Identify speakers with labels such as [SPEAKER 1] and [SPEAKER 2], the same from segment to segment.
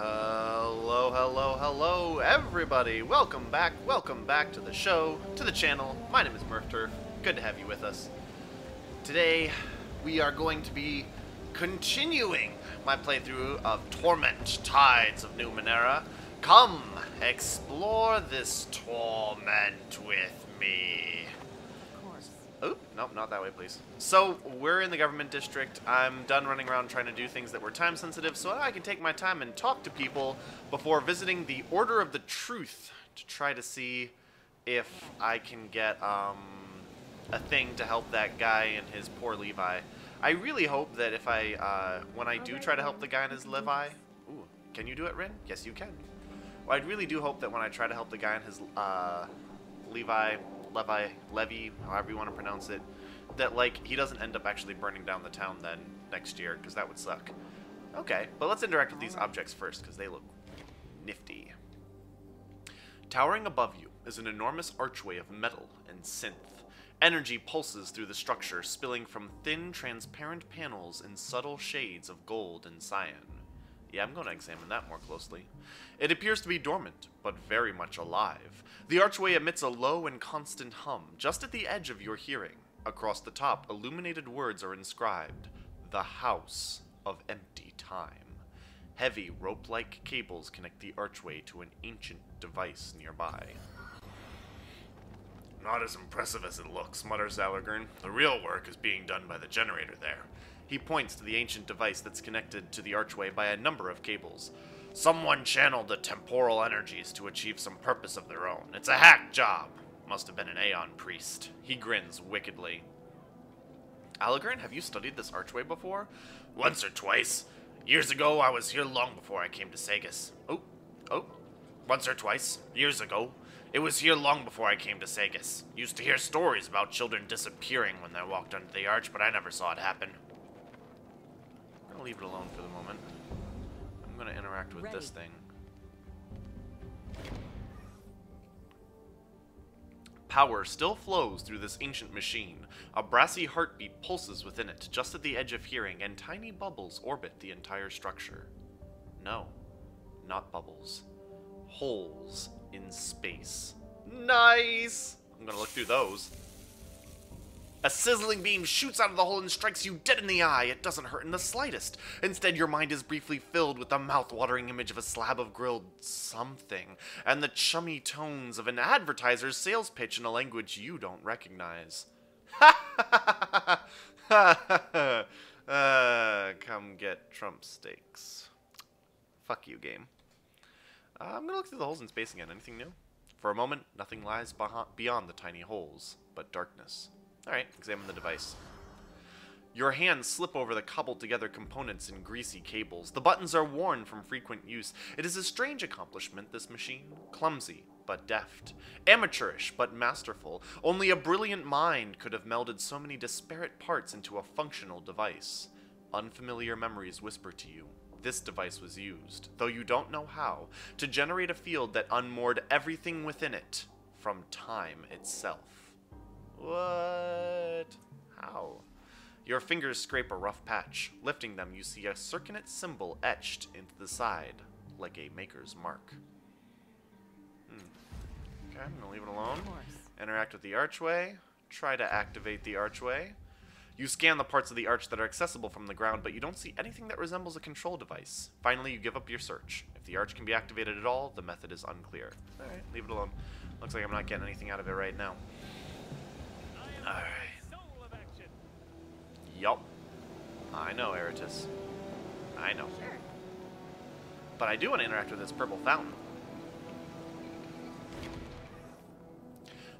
[SPEAKER 1] Hello, hello, hello, everybody! Welcome back to the show, to the channel. My name is Murphturf. Good to have you with us. Today, we are going to be continuing my playthrough of Torment, Tides of Numenera. Come, explore this torment with me. Oh, nope, not that way, please. So, we're in the government district. I'm done running around trying to do things that were time sensitive, so I can take my time and talk to people before visiting the Order of the Truth to try to see if I can get a thing to help that guy and his poor Levi. I really hope that if I, when I do try to help the guy and his Levi... Ooh, can you do it, Rin? Yes, you can. Well, I really do hope that when I try to help the guy and his Levy, however you want to pronounce it, that, like, he doesn't end up actually burning down the town then next year, because that would suck. Okay, but let's interact with these objects first, because they look nifty. Towering above you is an enormous archway of metal and synth. Energy pulses through the structure, spilling from thin, transparent panels in subtle shades of gold and cyan. Yeah, I'm going to examine that more closely. It appears to be dormant, but very much alive. The archway emits a low and constant hum, just at the edge of your hearing. Across the top, illuminated words are inscribed, "The House of Empty Time." Heavy, rope-like cables connect the archway to an ancient device nearby. Not as impressive as it looks, mutters Allergern. The real work is being done by the generator there. He points to the ancient device that's connected to the archway by a number of cables. Someone channeled the temporal energies to achieve some purpose of their own. It's a hack job. Must have been an Aeon priest. He grins wickedly. Allergern, have you studied this archway before? Once or twice. Years ago, I was here long before I came to Sagus. Oh. Once or twice. Years ago. It was here long before I came to Sagus. Used to hear stories about children disappearing when they walked under the arch, but I never saw it happen. I'm gonna leave it alone for the moment. I'm gonna interact with this thing. Power still flows through this ancient machine. A brassy heartbeat pulses within it, just at the edge of hearing, and tiny bubbles orbit the entire structure. No, not bubbles. Holes in space. Nice! I'm gonna look through those. A sizzling beam shoots out of the hole and strikes you dead in the eye. It doesn't hurt in the slightest. Instead, your mind is briefly filled with the mouth-watering image of a slab of grilled something, and the chummy tones of an advertiser's sales pitch in a language you don't recognize. Come get Trump steaks. Fuck you, game. I'm gonna look through the holes in space again. Anything new? For a moment, nothing lies beyond the tiny holes, but darkness. Alright, examine the device. Your hands slip over the cobbled-together components and greasy cables. The buttons are worn from frequent use. It is a strange accomplishment, this machine. Clumsy, but deft. Amateurish, but masterful. Only a brilliant mind could have melded so many disparate parts into a functional device. Unfamiliar memories whisper to you. This device was used, though you don't know how, to generate a field that unmoored everything within it from time itself. What? How? Your fingers scrape a rough patch. Lifting them, you see a circular symbol etched into the side, like a maker's mark. Okay, I'm gonna leave it alone. Interact with the archway. Try to activate the archway. You scan the parts of the arch that are accessible from the ground, but you don't see anything that resembles a control device. Finally, you give up your search. If the arch can be activated at all, the method is unclear. Alright, leave it alone. Looks like I'm not getting anything out of it right now. Alright. Yup. I know, Eratus. I know.
[SPEAKER 2] Sure.
[SPEAKER 1] But I do want to interact with this purple fountain.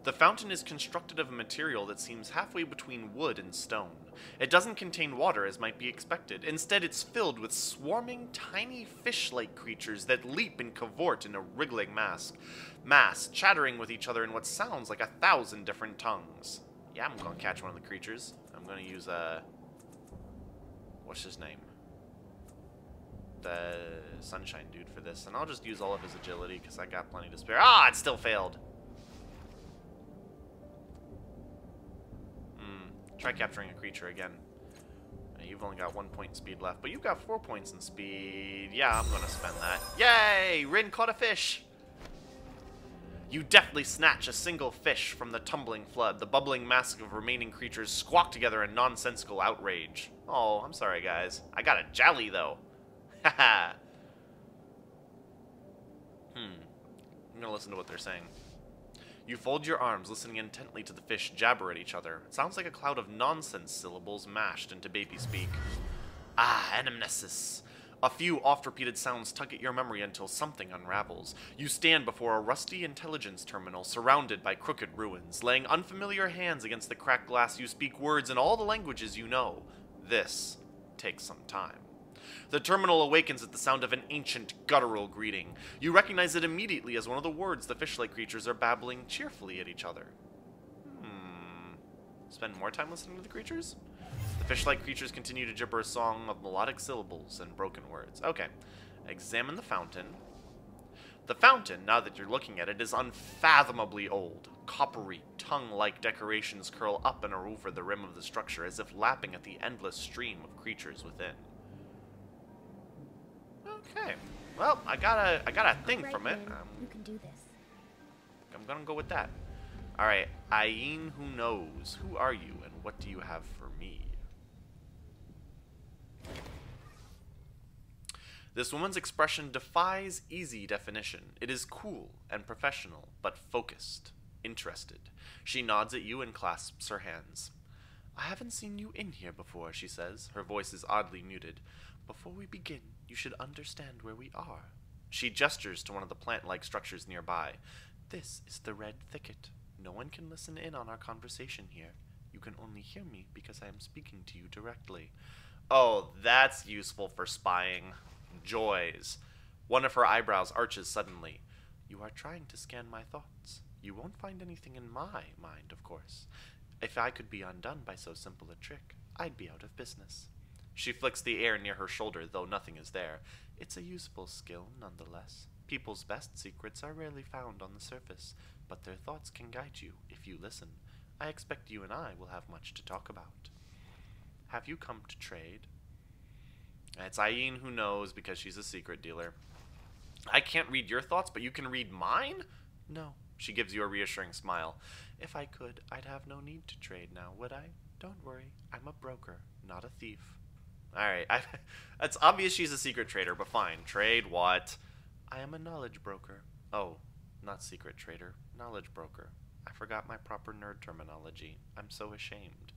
[SPEAKER 1] The fountain is constructed of a material that seems halfway between wood and stone. It doesn't contain water as might be expected. Instead, it's filled with swarming, tiny fish-like creatures that leap and cavort in a wriggling mass, chattering with each other in what sounds like 1,000 different tongues. Yeah, I'm gonna catch one of the creatures. I'm gonna use what's his name? The Sunshine Dude for this, and I'll just use all of his agility because I got plenty to spare. Ah, it still failed. Try capturing a creature again. you've only got 1 point in speed left, but you've got 4 points in speed. Yeah, I'm gonna spend that. Yay! Rin caught a fish! You deftly snatch a single fish from the tumbling flood. The bubbling mass of remaining creatures squawk together in nonsensical outrage. Oh, I'm sorry, guys. I got a jelly, though. Haha. I'm gonna listen to what they're saying. You fold your arms, listening intently to the fish jabber at each other. It sounds like a cloud of nonsense syllables mashed into baby speak. Ah, anamnesis. A few oft-repeated sounds tug at your memory until something unravels. You stand before a rusty intelligence terminal surrounded by crooked ruins. Laying unfamiliar hands against the cracked glass, you speak words in all the languages you know. This takes some time. The terminal awakens at the sound of an ancient, guttural greeting. You recognize it immediately as one of the words the fish-like creatures are babbling cheerfully at each other. Spend more time listening to the creatures? The fish-like creatures continue to gibber a song of melodic syllables and broken words. Okay. Examine the fountain. The fountain, now that you're looking at it, is unfathomably old. Coppery, tongue-like decorations curl up and over the rim of the structure, as if lapping at the endless stream of creatures within. Okay. Well, I got a thing from it.
[SPEAKER 2] You can do this.
[SPEAKER 1] I'm gonna go with that. Alright, Ayin who knows. Who are you and what do you have for me? This woman's expression defies easy definition. It is cool and professional, but focused, interested. She nods at you and clasps her hands. I haven't seen you in here before, she says. Her voice is oddly muted. Before we begin, you should understand where we are. She gestures to one of the plant-like structures nearby. This is the Red Thicket. No one can listen in on our conversation here. You can only hear me because I am speaking to you directly. Oh, that's useful for spying. Joys. One of her eyebrows arches suddenly. You are trying to scan my thoughts. You won't find anything in my mind, of course. If I could be undone by so simple a trick, I'd be out of business. She flicks the air near her shoulder, though nothing is there. It's a useful skill, nonetheless. People's best secrets are rarely found on the surface, but their thoughts can guide you if you listen. I expect you and I will have much to talk about. Have you come to trade? It's Ayin who knows because she's a secret dealer. I can't read your thoughts, but you can read mine? No. She gives you a reassuring smile. If I could, I'd have no need to trade now, would I? Don't worry. I'm a broker, not a thief. Alright, it's obvious she's a secret trader, but fine. Trade what? I am a knowledge broker. Oh, not secret trader. Knowledge broker. I forgot my proper nerd terminology. I'm so ashamed.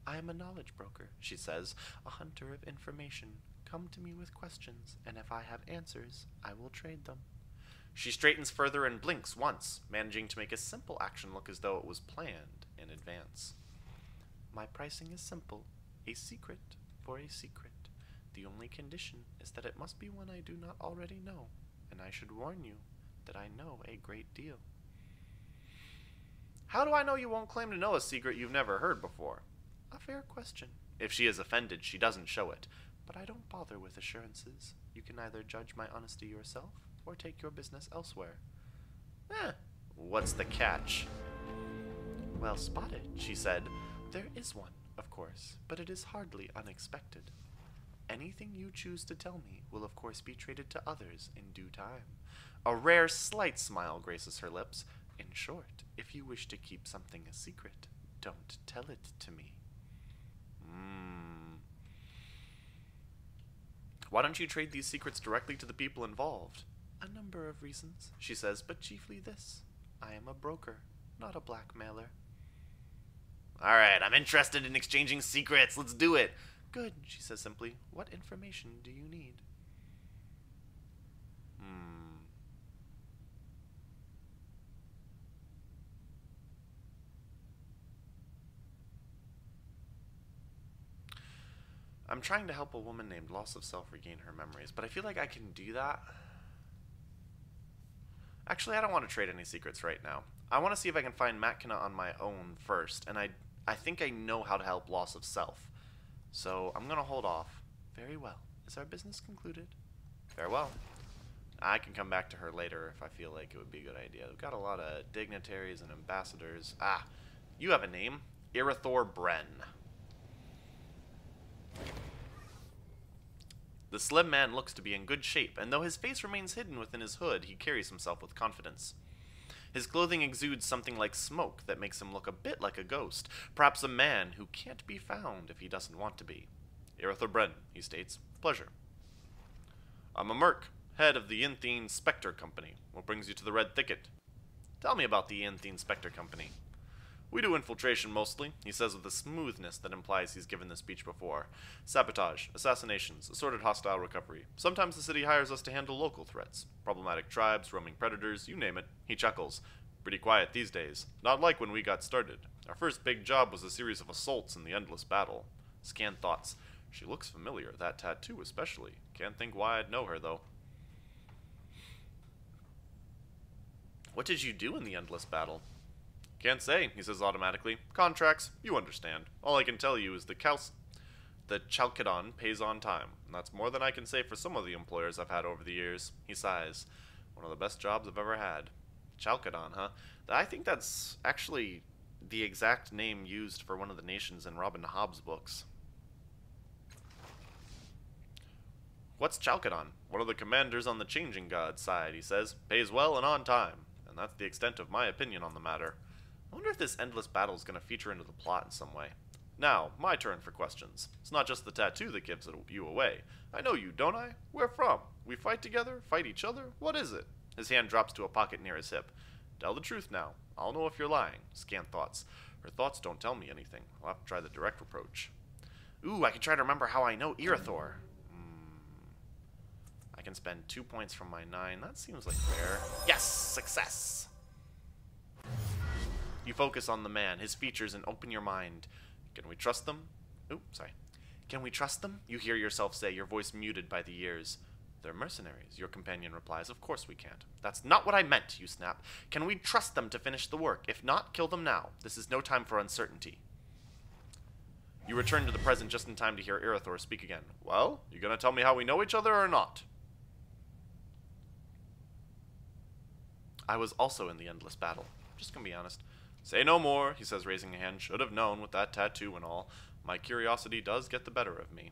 [SPEAKER 1] I am a knowledge broker, she says, a hunter of information. Come to me with questions, and if I have answers, I will trade them. She straightens further and blinks once, managing to make a simple action look as though it was planned in advance. My pricing is simple. A secret for a secret. The only condition is that it must be one I do not already know, and I should warn you that I know a great deal. How do I know you won't claim to know a secret you've never heard before? A fair question. If she is offended, she doesn't show it. But I don't bother with assurances. You can either judge my honesty yourself, or take your business elsewhere. What's the catch? Well spotted, she said. There is one, of course, but it is hardly unexpected. Anything you choose to tell me will of course be traded to others in due time. A rare, slight smile graces her lips. In short, if you wish to keep something a secret, don't tell it to me. Why don't you trade these secrets directly to the people involved? A number of reasons, she says, but chiefly this. I am a broker, not a blackmailer. Alright, I'm interested in exchanging secrets. Let's do it. Good, she says simply. What information do you need? I'm trying to help a woman named Loss of Self regain her memories, but I feel like I can do that. Actually, I don't want to trade any secrets right now. I want to see if I can find Matkina on my own first, and I think I know how to help Loss of Self. So I'm going to hold off. Very well. Is our business concluded? Farewell. I can come back to her later if I feel like it would be a good idea. We've got a lot of dignitaries and ambassadors. Ah, you have a name. Irithor Bren. The slim man looks to be in good shape, and though his face remains hidden within his hood, he carries himself with confidence. His clothing exudes something like smoke that makes him look a bit like a ghost, perhaps a man who can't be found if he doesn't want to be. Irithyr Bren, he states. Pleasure. I'm a merc, head of the Inthine Spectre Company. What brings you to the Red Thicket? Tell me about the Inthine Spectre Company. We do infiltration mostly, he says with a smoothness that implies he's given this speech before. Sabotage, assassinations, assorted hostile recovery. Sometimes the city hires us to handle local threats. Problematic tribes, roaming predators, you name it. He chuckles. Pretty quiet these days. Not like when we got started. Our first big job was a series of assaults in the endless battle. Scan thoughts. She looks familiar, that tattoo especially. Can't think why I'd know her, though. What did you do in the endless battle? Can't say, he says automatically. Contracts, you understand. All I can tell you is the Chalcedon pays on time, and that's more than I can say for some of the employers I've had over the years. He sighs. One of the best jobs I've ever had. Chalcedon, huh? I think that's actually the exact name used for one of the nations in Robin Hobb's books. What's Chalcedon? One of the commanders on the Changing God side, he says. Pays well and on time, and that's the extent of my opinion on the matter. I wonder if this endless battle is going to feature into the plot in some way. Now, my turn for questions. It's not just the tattoo that gives you away. I know you, don't I? Where from? We fight together? Fight each other? What is it? His hand drops to a pocket near his hip. Tell the truth now. I'll know if you're lying. Scan thoughts. Her thoughts don't tell me anything. I'll have to try the direct approach. Ooh, I can try to remember how I know Irithyr. I can spend 2 points from my 9. That seems like fair. Yes! Success! You focus on the man, his features, and open your mind. Can we trust them? Ooh, sorry. Can we trust them? You hear yourself say, your voice muted by the years. They're mercenaries, your companion replies. Of course we can't. That's not what I meant, you snap. Can we trust them to finish the work? If not, kill them now. This is no time for uncertainty. You return to the present just in time to hear Irithyr speak again. Well, you gonna tell me how we know each other or not? I was also in the endless battle. Just gonna be honest. Say no more, he says, raising a hand. Should have known with that tattoo and all. My curiosity does get the better of me.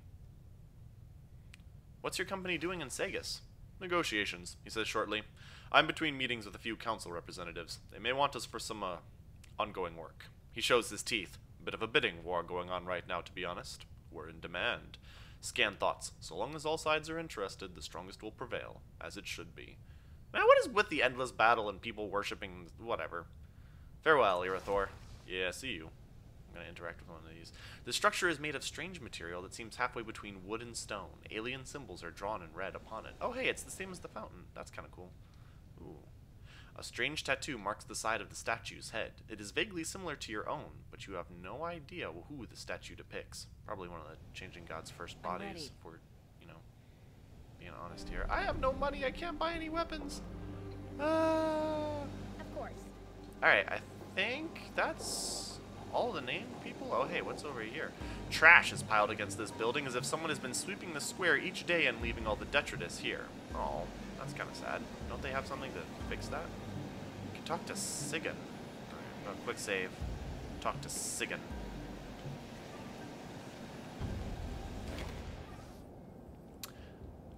[SPEAKER 1] What's your company doing in Sagus? Negotiations, he says shortly. I'm between meetings with a few council representatives. They may want us for some, ongoing work. He shows his teeth. A bit of a bidding war going on right now, to be honest. We're in demand. Scan thoughts. So long as all sides are interested, the strongest will prevail, as it should be. Man, what is with the endless battle and people worshipping whatever? Farewell, Irithyr. Yeah, see you. I'm going to interact with one of these. The structure is made of strange material that seems halfway between wood and stone. Alien symbols are drawn in red upon it. Oh, hey, it's the same as the fountain. That's kind of cool. Ooh. A strange tattoo marks the side of the statue's head. It is vaguely similar to your own, but you have no idea who the statue depicts. Probably one of the Changing God's first bodies, if we're, being honest here. I have no money. I can't buy any weapons.
[SPEAKER 2] Of course.
[SPEAKER 1] Alright, I think that's all the named people. Oh, hey, what's over here? Trash is piled against this building as if someone has been sweeping the square each day and leaving all the detritus here. Oh, that's kind of sad. Don't they have something to fix that? You can talk to Sigan. Quick save. Talk to Sigan.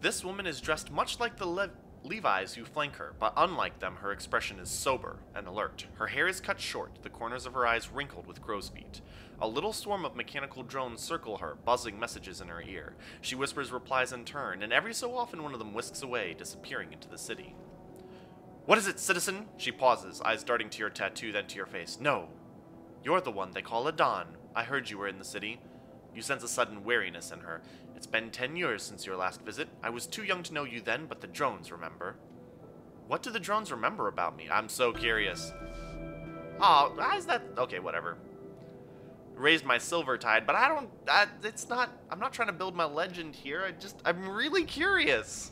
[SPEAKER 1] This woman is dressed much like the Levi's who flank her, but unlike them, her expression is sober and alert. Her hair is cut short, the corners of her eyes wrinkled with crow's feet. A little swarm of mechanical drones circle her, buzzing messages in her ear. She whispers replies in turn, and every so often one of them whisks away, disappearing into the city. What is it, citizen? She pauses, eyes darting to your tattoo, then to your face. No. You're the one they call a Don. I heard you were in the city. You sense a sudden weariness in her. It's been 10 years since your last visit. I was too young to know you then, but the drones remember. What do the drones remember about me? I'm so curious. Oh, how's that? Okay, whatever. Raised my silver tide, but I'm not trying to build my legend here. I'm really curious.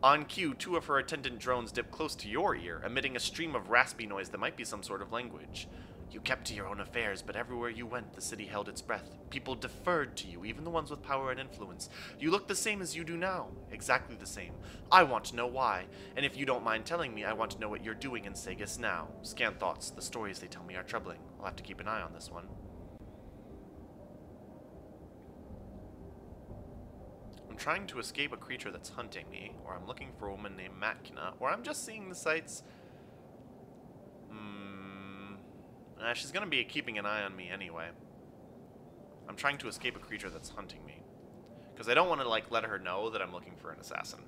[SPEAKER 1] On cue, 2 of her attendant drones dip close to your ear, emitting a stream of raspy noise that might be some sort of language. You kept to your own affairs, but everywhere you went, the city held its breath. People deferred to you, even the ones with power and influence. You look the same as you do now. Exactly the same. I want to know why. And if you don't mind telling me, I want to know what you're doing in Sagus now. Scan thoughts. The stories they tell me are troubling. I'll have to keep an eye on this one. I'm trying to escape a creature that's hunting me, or I'm looking for a woman named Matkina, or I'm just seeing the sights. She's gonna be keeping an eye on me anyway. I'm trying to escape a creature that's hunting me. Because I don't want to, like, let her know that I'm looking for an assassin.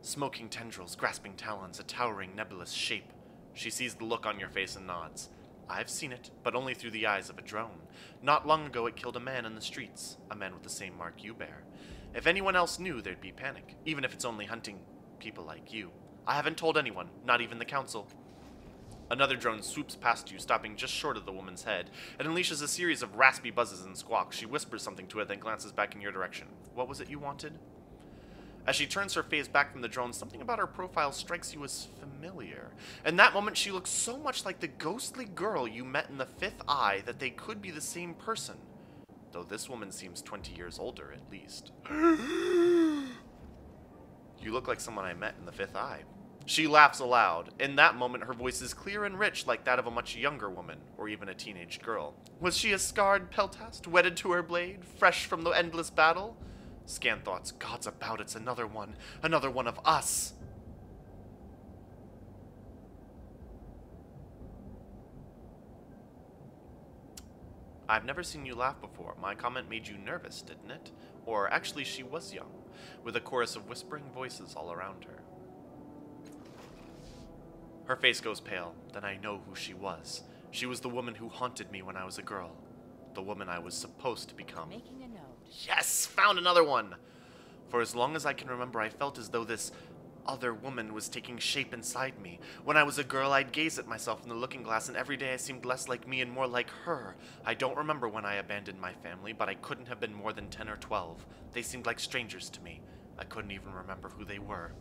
[SPEAKER 1] Smoking tendrils, grasping talons, a towering nebulous shape. She sees the look on your face and nods. I've seen it, but only through the eyes of a drone. Not long ago it killed a man in the streets, a man with the same mark you bear. If anyone else knew, there'd be panic, even if it's only hunting people like you. I haven't told anyone, not even the council. Another drone swoops past you, stopping just short of the woman's head. It unleashes a series of raspy buzzes and squawks. She whispers something to it, then glances back in your direction. What was it you wanted? As she turns her face back from the drone, something about her profile strikes you as familiar. In that moment, she looks so much like the ghostly girl you met in the Fifth Eye that they could be the same person. Though this woman seems 20 years older, at least. You look like someone I met in the Fifth Eye. She laughs aloud. In that moment, her voice is clear and rich like that of a much younger woman, or even a teenage girl. Was she a scarred peltast, wedded to her blade, fresh from the endless battle? Scan thoughts. God's about, it's another one of us. I've never seen you laugh before. My comment made you nervous, didn't it? Or actually, she was young, with a chorus of whispering voices all around her. Her face goes pale. Then I know who she was. She was the woman who haunted me when I was a girl. The woman I was supposed to become.
[SPEAKER 2] Making a note.
[SPEAKER 1] Yes! Found another one! For as long as I can remember, I felt as though this other woman was taking shape inside me. When I was a girl, I'd gaze at myself in the looking glass, and every day I seemed less like me and more like her. I don't remember when I abandoned my family, but I couldn't have been more than 10 or 12. They seemed like strangers to me. I couldn't even remember who they were.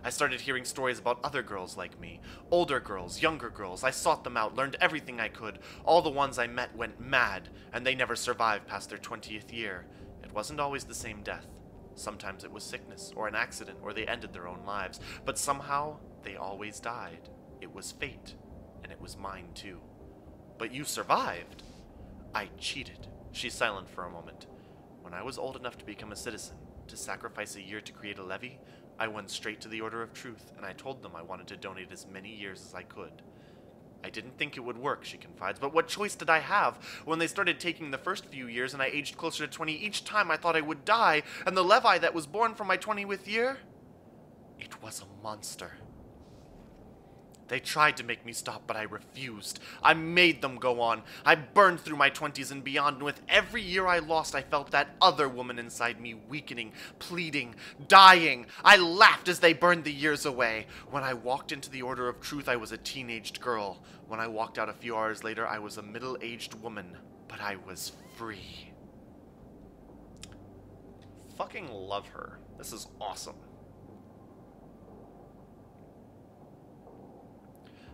[SPEAKER 1] I started hearing stories about other girls like me. Older girls, younger girls. I sought them out, learned everything I could. All the ones I met went mad, and they never survived past their 20th year. It wasn't always the same death. Sometimes it was sickness, or an accident, or they ended their own lives. But somehow, they always died. It was fate, and it was mine too. But you survived. I cheated. She's silent for a moment. When I was old enough to become a citizen, to sacrifice a year to create a levy, I went straight to the Order of Truth, and I told them I wanted to donate as many years as I could. I didn't think it would work, she confides, but what choice did I have? When they started taking the first few years and I aged closer to 20, each time I thought I would die, and the Levi that was born from my 20th year? It was a monster. They tried to make me stop, but I refused. I made them go on. I burned through my 20s and beyond, and with every year I lost, I felt that other woman inside me weakening, pleading, dying. I laughed as they burned the years away. When I walked into the Order of Truth, I was a teenaged girl. When I walked out a few hours later, I was a middle-aged woman, but I was free. Fucking love her. This is awesome.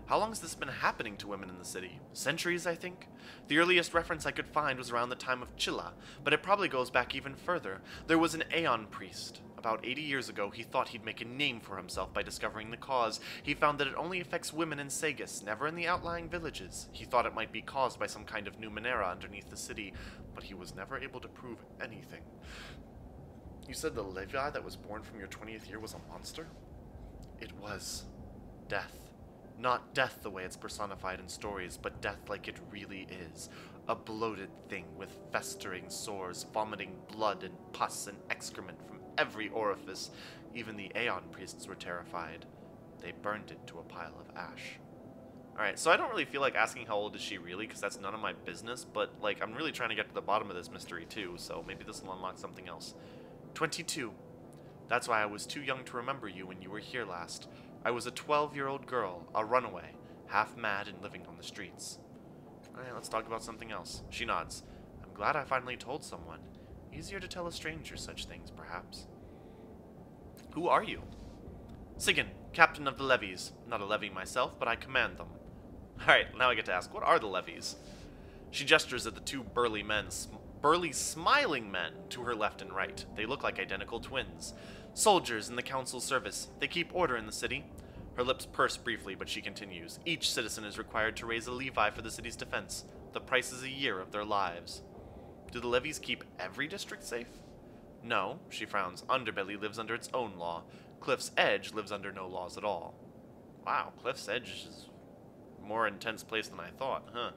[SPEAKER 1] How long has this been happening to women in the city? Centuries, I think? The earliest reference I could find was around the time of Chilla, but it probably goes back even further. There was an Aeon priest. About 80 years ago, he thought he'd make a name for himself by discovering the cause. He found that it only affects women in Sagus, never in the outlying villages. He thought it might be caused by some kind of Numenera underneath the city, but he was never able to prove anything. You said the Levi that was born from your 20th year was a monster? It was. Death. Not death the way it's personified in stories, but death like it really is. A bloated thing with festering sores, vomiting blood and pus and excrement from every orifice. Even the Aeon priests were terrified. They burned it to a pile of ash. Alright, so I don't really feel like asking how old is she really, because that's none of my business, but, like, I'm really trying to get to the bottom of this mystery too, so maybe this will unlock something else. 22. That's why I was too young to remember you when you were here last. I was a 12-year-old girl, a runaway, half mad and living on the streets. Alright, let's talk about something else. She nods. I'm glad I finally told someone. Easier to tell a stranger such things, perhaps. Who are you? Sigyn, captain of the levies. Not a levy myself, but I command them. Alright, now I get to ask, what are the levies? She gestures at the two burly, smiling men to her left and right. They look like identical twins. Soldiers in the council service. They keep order in the city. Her lips purse briefly, but she continues. Each citizen is required to raise a Levi for the city's defense. The price is a year of their lives. Do the levies keep every district safe? No, she frowns. Underbelly lives under its own law. Cliff's Edge lives under no laws at all. Wow, Cliff's Edge is a more intense place than I thought, huh?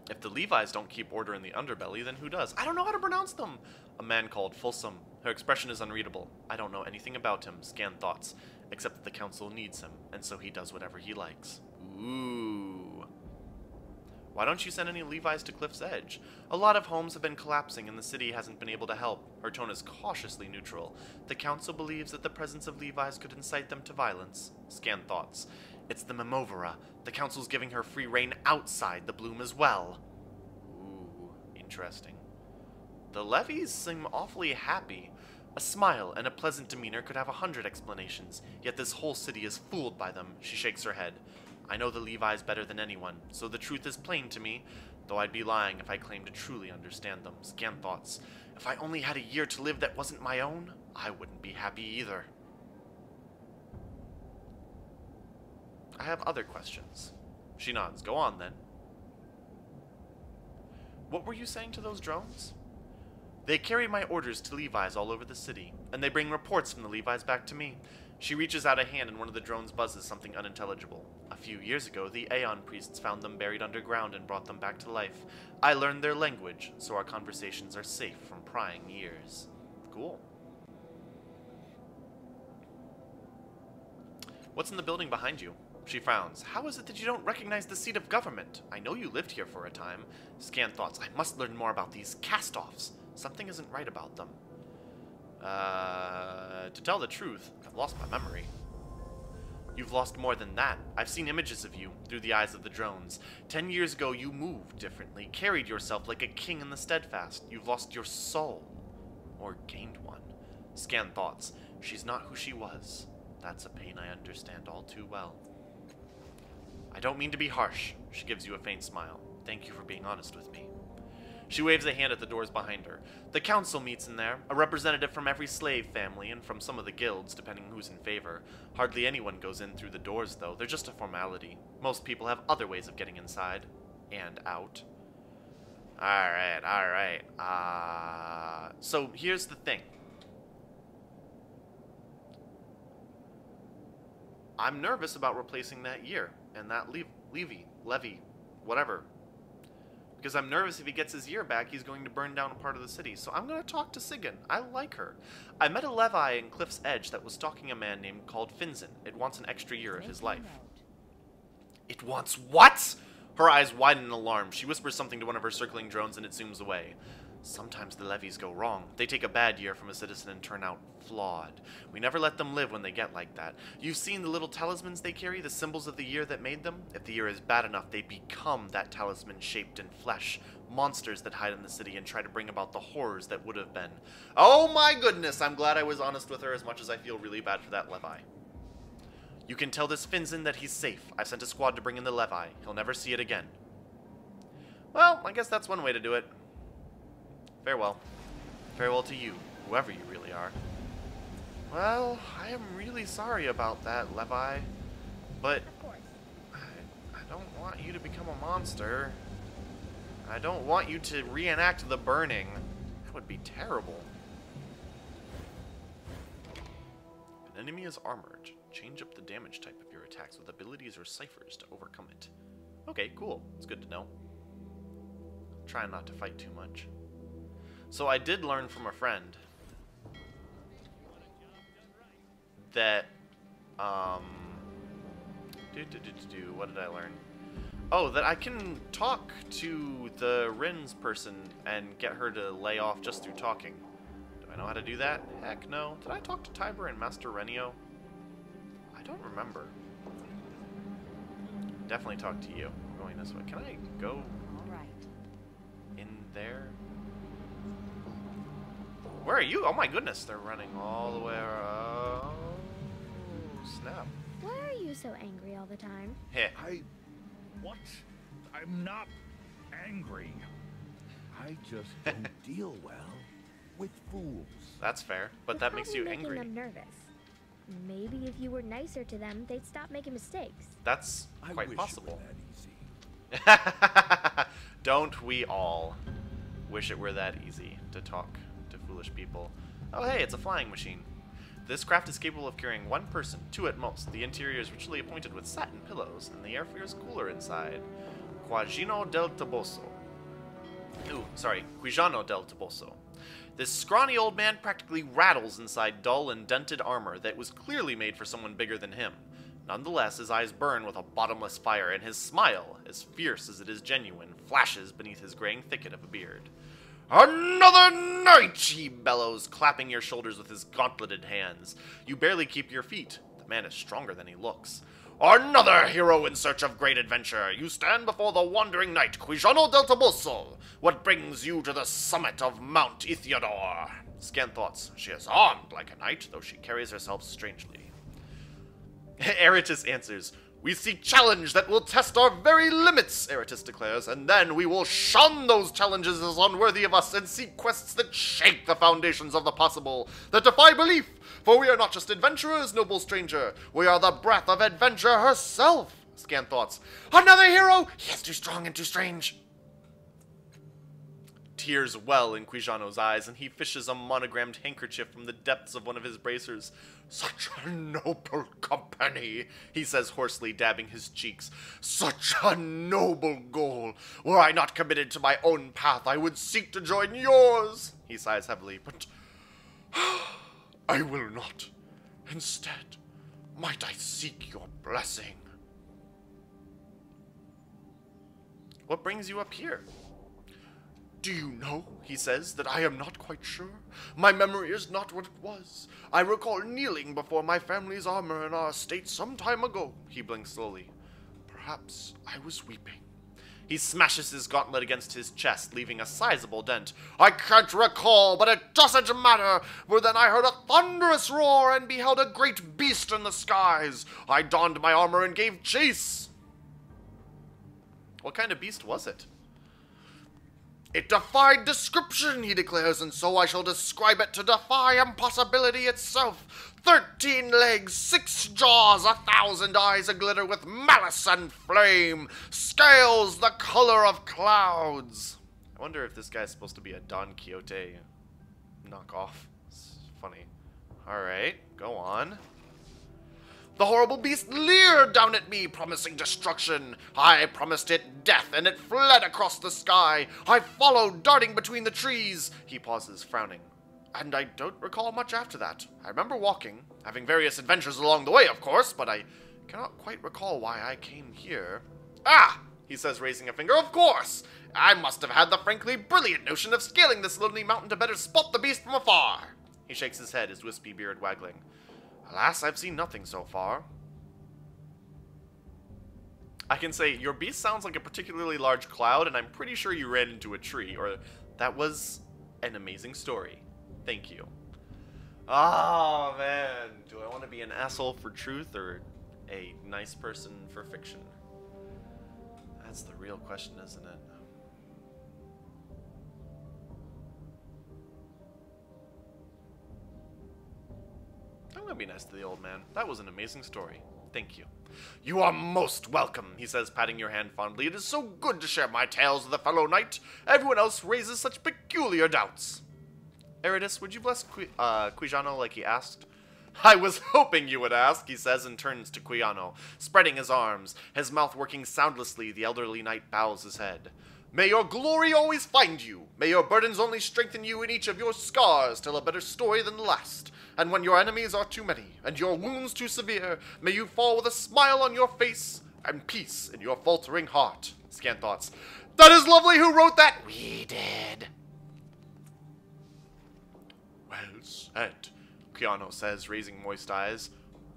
[SPEAKER 1] If the Levis don't keep order in the underbelly, then who does? I don't know how to pronounce them! A man called Folsom. Her expression is unreadable. I don't know anything about him, scan thoughts, except that the council needs him, and so he does whatever he likes. Ooh. Why don't you send any Levis to Cliff's Edge? A lot of homes have been collapsing and the city hasn't been able to help. Her tone is cautiously neutral. The council believes that the presence of Levis could incite them to violence. Scan thoughts. It's the Memovera. The council's giving her free reign outside the bloom as well. Ooh, interesting. The Levies seem awfully happy. A smile and a pleasant demeanor could have 100 explanations, yet this whole city is fooled by them. She shakes her head. I know the Levis better than anyone, so the truth is plain to me, though I'd be lying if I claimed to truly understand them. Scan thoughts. If I only had a year to live that wasn't my own, I wouldn't be happy either. I have other questions. She nods. Go on, then. What were you saying to those drones? They carry my orders to Levi's all over the city, and they bring reports from the Levi's back to me. She reaches out a hand and one of the drones buzzes something unintelligible. A few years ago, the Aeon priests found them buried underground and brought them back to life. I learned their language, so our conversations are safe from prying ears. Cool. What's in the building behind you? She frowns. How is it that you don't recognize the seat of government? I know you lived here for a time. Scan thoughts. I must learn more about these cast-offs. Something isn't right about them. To tell the truth, I've lost my memory. You've lost more than that. I've seen images of you through the eyes of the drones. 10 years ago, you moved differently, carried yourself like a king in the steadfast. You've lost your soul. Or gained one. Scan thoughts. She's not who she was. That's a pain I understand all too well. I don't mean to be harsh. She gives you a faint smile. Thank you for being honest with me. She waves a hand at the doors behind her. The council meets in there, a representative from every slave family and from some of the guilds, depending who's in favor. Hardly anyone goes in through the doors, though. They're just a formality. Most people have other ways of getting inside. And out. Alright. So here's the thing. I'm nervous about replacing that year and that levy, whatever. Because I'm nervous if he gets his year back, he's going to burn down a part of the city. So I'm going to talk to Sigyn. I like her. I met a Levi in Cliff's Edge that was stalking a man named called Finzen. It wants an extra year of his life. It wants what? Her eyes widen in alarm. She whispers something to one of her circling drones and it zooms away. Sometimes the levies go wrong. They take a bad year from a citizen and turn out flawed. We never let them live when they get like that. You've seen the little talismans they carry, the symbols of the year that made them? If the year is bad enough, they become that talisman shaped in flesh. Monsters that hide in the city and try to bring about the horrors that would have been. Oh my goodness, I'm glad I was honest with her as much as I feel really bad for that Levi. You can tell this Finzen that he's safe. I've sent a squad to bring in the Levi. He'll never see it again. Well, I guess that's one way to do it. Farewell. Farewell to you, whoever you really are. Well, I am really sorry about that, Levi. But I don't want you to become a monster. I don't want you to reenact the burning. That would be terrible. An enemy is armored. Change up the damage type of your attacks with abilities or ciphers to overcome it. Okay, cool. It's good to know. Try not to fight too much. So I did learn from a friend that, what did I learn? Oh, that I can talk to the Rin's person and get her to lay off just through talking. Do I know how to do that? Heck no. Did I talk to Tiber and Master Renio? I don't remember. Definitely talk to you. I'm going this way. Can I go in there? Where are you? Oh my goodness, they're running all the way around. Oh, snap.
[SPEAKER 2] Why are you so angry all the time?
[SPEAKER 1] Heh.
[SPEAKER 3] What? I'm not angry. I just don't deal well with fools.
[SPEAKER 1] That's fair, but that makes you angry.
[SPEAKER 2] Making them nervous. Maybe if you were nicer to them, they'd stop making mistakes.
[SPEAKER 1] That's quite
[SPEAKER 3] I wish
[SPEAKER 1] possible.
[SPEAKER 3] It were that easy.
[SPEAKER 1] Don't we all wish it were that easy to talk to foolish people. Oh hey, it's a flying machine. This craft is capable of carrying one person, two at most. The interior is richly appointed with satin pillows, and the air feels cooler inside. Quagino del Toboso. Quijano del Toboso. This scrawny old man practically rattles inside dull and dented armor that was clearly made for someone bigger than him. Nonetheless, his eyes burn with a bottomless fire, and his smile, as fierce as it is genuine, flashes beneath his graying thicket of a beard. Another night, he bellows, clapping your shoulders with his gauntleted hands. You barely keep your feet. The man is stronger than he looks. Another hero in search of great adventure. You stand before the wandering knight, Quijano del Toboso. What brings you to the summit of Mount Ithiodor? Scant thoughts. She is armed like a knight, though she carries herself strangely. Eratus answers, we seek challenge that will test our very limits, Eratus declares, and then we will shun those challenges as unworthy of us and seek quests that shake the foundations of the possible, that defy belief, for we are not just adventurers, noble stranger, we are the breath of adventure herself. Scant thoughts. Another hero? He is too strong and too strange. Tears well in Quijano's eyes, and he fishes a monogrammed handkerchief from the depths of one of his bracers. Such a noble company, he says hoarsely, dabbing his cheeks. Such a noble goal. Were I not committed to my own path, I would seek to join yours. He sighs heavily, but I will not. Instead, might I seek your blessing? What brings you up here? Do you know, he says, that I am not quite sure? My memory is not what it was. I recall kneeling before my family's armor in our estate some time ago. He blinks slowly. Perhaps I was weeping. He smashes his gauntlet against his chest, leaving a sizable dent. I can't recall, but it doesn't matter, for then I heard a thunderous roar and beheld a great beast in the skies. I donned my armor and gave chase. What kind of beast was it? It defied description, he declares, and so I shall describe it to defy impossibility itself. 13 legs, 6 jaws, 1,000 eyes aglitter with malice and flame, scales the color of clouds. I wonder if this guy's supposed to be a Don Quixote knockoff. It's funny. Alright, go on. The horrible beast leered down at me, promising destruction. I promised it death, and it fled across the sky. I followed, darting between the trees. He pauses, frowning. And I don't recall much after that. I remember walking, having various adventures along the way, of course, but I cannot quite recall why I came here. Ah! He says, raising a finger. Of course! I must have had the frankly brilliant notion of scaling this lonely mountain to better spot the beast from afar. He shakes his head, his wispy beard waggling. Alas, I've seen nothing so far. I can say, your beast sounds like a particularly large cloud, and I'm pretty sure you ran into a tree, or that was an amazing story. Thank you. Oh, man. Do I want to be an asshole for truth, or a nice person for fiction? That's the real question, isn't it? I'm gonna be nice to the old man. That was an amazing story. Thank you. You are most welcome, he says, patting your hand fondly. It is so good to share my tales with a fellow knight. Everyone else raises such peculiar doubts. Eratus, would you bless Quijano like he asked? I was hoping you would ask, he says, and turns to Quijano, spreading his arms. His mouth working soundlessly, the elderly knight bows his head. May your glory always find you. May your burdens only strengthen you, and each of your scars tell a better story than the last. And when your enemies are too many, and your wounds too severe, may you fall with a smile on your face, and peace in your faltering heart. Scant thoughts. That is lovely. Who wrote that? We did. Well said, Quijano says, raising moist eyes.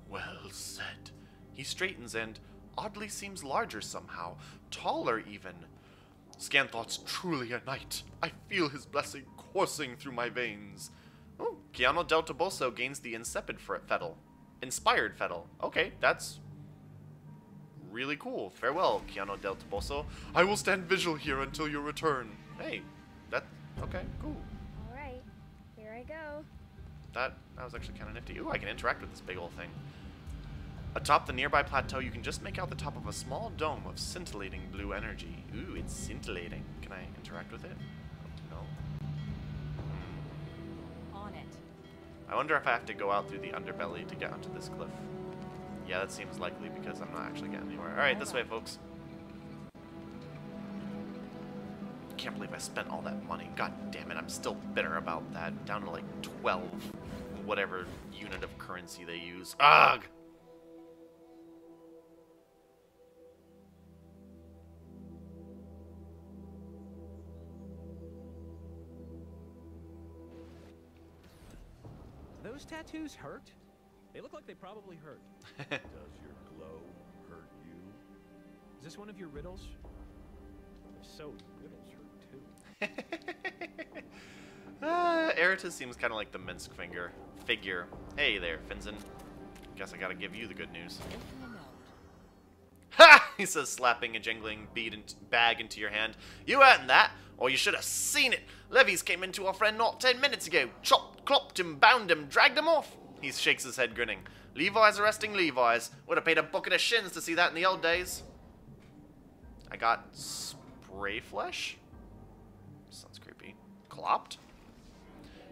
[SPEAKER 1] Well said. He straightens and oddly seems larger somehow, taller even. Scant thoughts, truly a knight. I feel his blessing coursing through my veins. Oh, Quijano del Toboso gains the Inspired Fettle. Okay, that's really cool. Farewell, Quijano del Toboso. I will stand vigil here until your return. Hey, okay, cool.
[SPEAKER 2] Alright, here I go.
[SPEAKER 1] That was actually kind of nifty. Ooh, I can interact with this big old thing. Atop the nearby plateau, you can just make out the top of a small dome of scintillating blue energy. Ooh, it's scintillating. Can I interact with it? No. I wonder if I have to go out through the underbelly to get onto this cliff. Yeah, that seems likely because I'm not actually getting anywhere. Alright, this way, folks. Can't believe I spent all that money. God damn it, I'm still bitter about that. Down to like 12, whatever unit of currency they use. Ugh!
[SPEAKER 4] Those tattoos hurt? They look like they probably hurt.
[SPEAKER 3] Does your glow hurt you?
[SPEAKER 4] Is this one of your riddles? If so, riddles hurt too.
[SPEAKER 1] Eratus seems kind of like the Minsk figure. Hey there, Finzen. Guess I gotta give you the good news. Ha! He says, slapping a jingling bag into your hand. You earned that, or you should have seen it. Levies came into our friend not 10 minutes ago. Chopped, clopped him, bound him, dragged him off. He shakes his head, grinning. Levi's arresting Levi's. Would have paid a bucket of shins to see that in the old days. I got spray flesh? Sounds creepy. Clopped?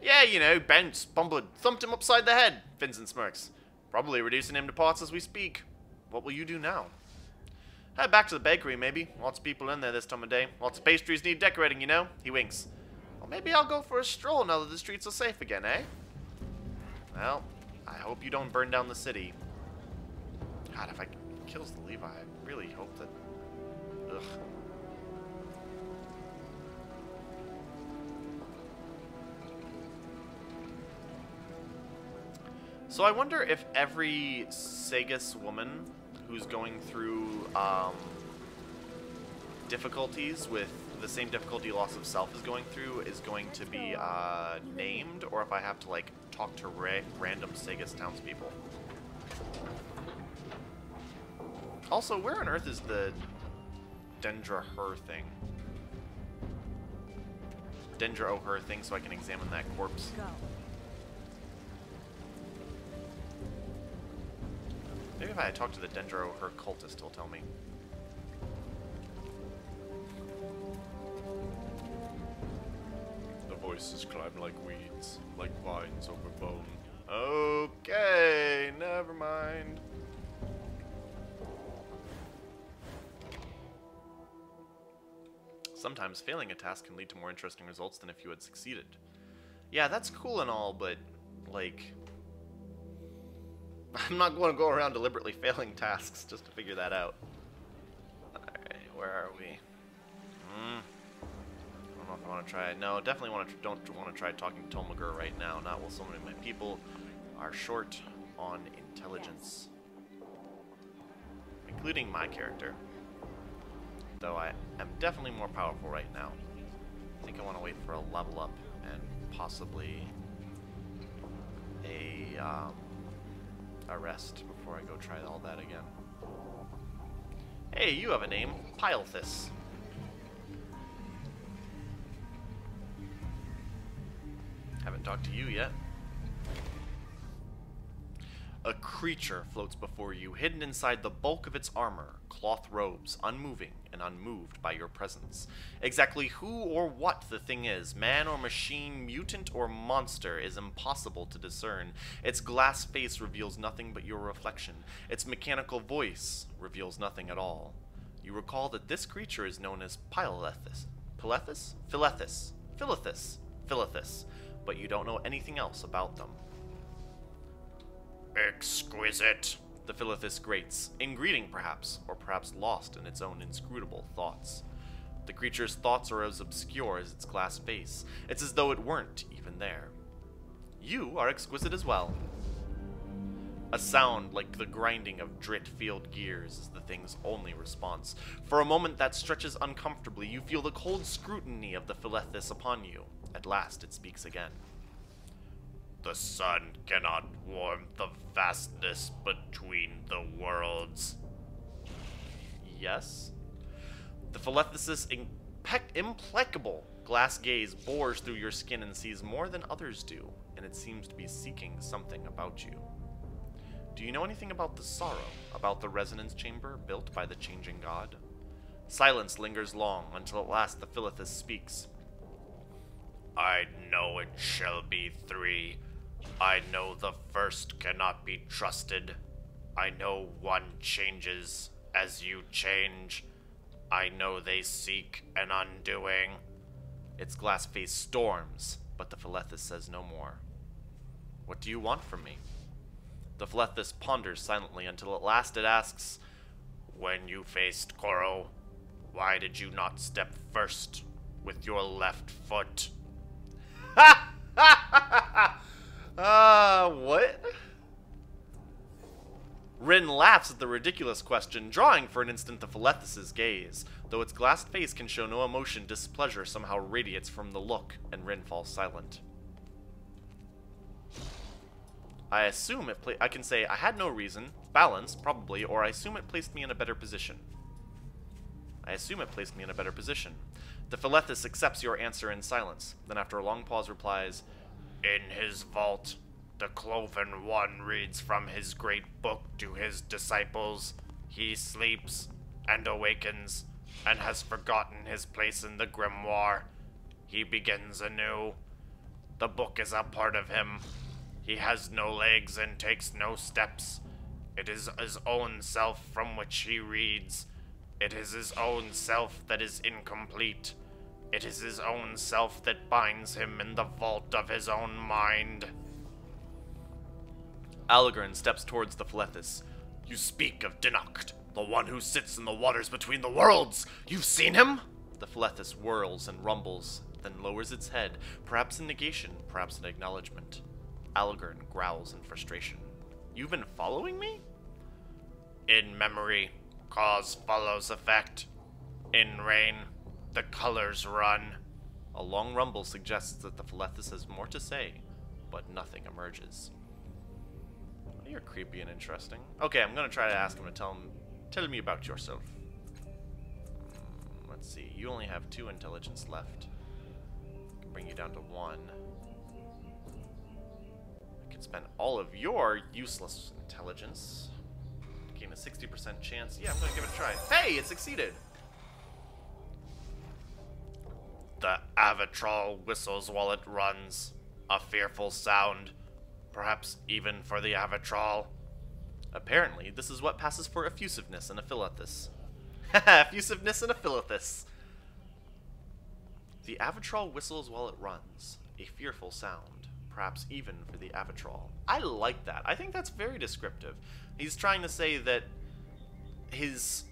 [SPEAKER 1] Yeah, you know, bounced, bumbled, thumped him upside the head, Finzen smirks. Probably reducing him to parts as we speak. What will you do now? Head back to the bakery, maybe. Lots of people in there this time of day. Lots of pastries need decorating, you know? He winks. Well, maybe I'll go for a stroll now that the streets are safe again, eh? Well, I hope you don't burn down the city. God, if I kills the Levi, I really hope that... Ugh. So I wonder if every Sagus woman who's going through difficulties with the same difficulty Loss of Self is going through is going to be named, or if I have to like talk to random Sagus townspeople. Also, where on earth is the Dendra her thing? Dendra O her thing, so I can examine that corpse.
[SPEAKER 5] Go.
[SPEAKER 1] Maybe if I talk to the Dendro, her cultist will tell me. The voices climb like weeds, like vines over bone. Okay, never mind. Sometimes failing a task can lead to more interesting results than if you had succeeded. Yeah, that's cool and all, but, like... I'm not going to go around deliberately failing tasks just to figure that out. Alright, where are we? I don't know if I want to try it. No, definitely don't want to try talking to Tolmager right now. Not while so many of my people are short on intelligence. Including my character. Though I am definitely more powerful right now. I think I want to wait for a level up and possibly a rest before I go try all that again. Hey, you have a name. Pilethus. Haven't talked to you yet. A creature floats before you, hidden inside the bulk of its armor, cloth robes, unmoving and unmoved by your presence. Exactly who or what the thing is, man or machine, mutant or monster, is impossible to discern. Its glass face reveals nothing but your reflection. Its mechanical voice reveals nothing at all. You recall that this creature is known as Pilethus. Pilethus? Philethus. Philethus. Philethus. But you don't know anything else about them. Exquisite, the Philethus grates, in greeting perhaps, or perhaps lost in its own inscrutable thoughts. The creature's thoughts are as obscure as its glass face. It's as though it weren't even there. You are exquisite as well. A sound like the grinding of Drit-field gears is the thing's only response. For a moment that stretches uncomfortably, you feel the cold scrutiny of the Philethus upon you. At last it speaks again. The sun cannot warm the vastness between the worlds. Yes? The Philethus' implacable glass gaze bores through your skin and sees more than others do, and it seems to be seeking something about you. Do you know anything about the sorrow, about the resonance chamber built by the changing god? Silence lingers long, until at last the Philethus speaks. I know it shall be 3. I know the first cannot be trusted. I know one changes as you change. I know they seek an undoing. Its glass face storms, but the Philethus says no more. What do you want from me? The Philethus ponders silently until at last it asks, when you faced Koro, why did you not step first with your left foot? Ha! What? Rin laughs at the ridiculous question, drawing for an instant the Philethus' gaze. Though its glassed face can show no emotion, displeasure somehow radiates from the look, and Rin falls silent. I assume I can say, I had no reason, balance, probably, or I assume it placed me in a better position. I assume it placed me in a better position. The Philethus accepts your answer in silence, then after a long pause replies, in his vault, the Cloven One reads from his great book to his disciples. He sleeps and awakens and has forgotten his place in the grimoire. He begins anew. The book is a part of him. He has no legs and takes no steps. It is his own self from which he reads. It is his own self that is incomplete. It is his own self that binds him in the vault of his own mind. Algren steps towards the Philethus. You speak of Dinoct, the one who sits in the waters between the worlds. You've seen him? The Philethus whirls and rumbles, then lowers its head, perhaps in negation, perhaps in acknowledgement. Algren growls in frustration. You've been following me? In memory, cause follows effect. In rain, the colors run. A long rumble suggests that the Philethus has more to say, but nothing emerges. You're creepy and interesting. Okay, I'm gonna try to ask him to tell me about yourself. Let's see, you only have 2 intelligence left. I can bring you down to 1. I can spend all of your useless intelligence. Gain a 60% chance. Yeah, I'm gonna give it a try. Hey, it succeeded! The Avitral whistles while it runs. A fearful sound. Perhaps even for the Avitral. Apparently, this is what passes for effusiveness in a Philethus. Effusiveness in a Philethus. The Avitral whistles while it runs. A fearful sound. Perhaps even for the Avitral. I like that. I think that's very descriptive. He's trying to say that his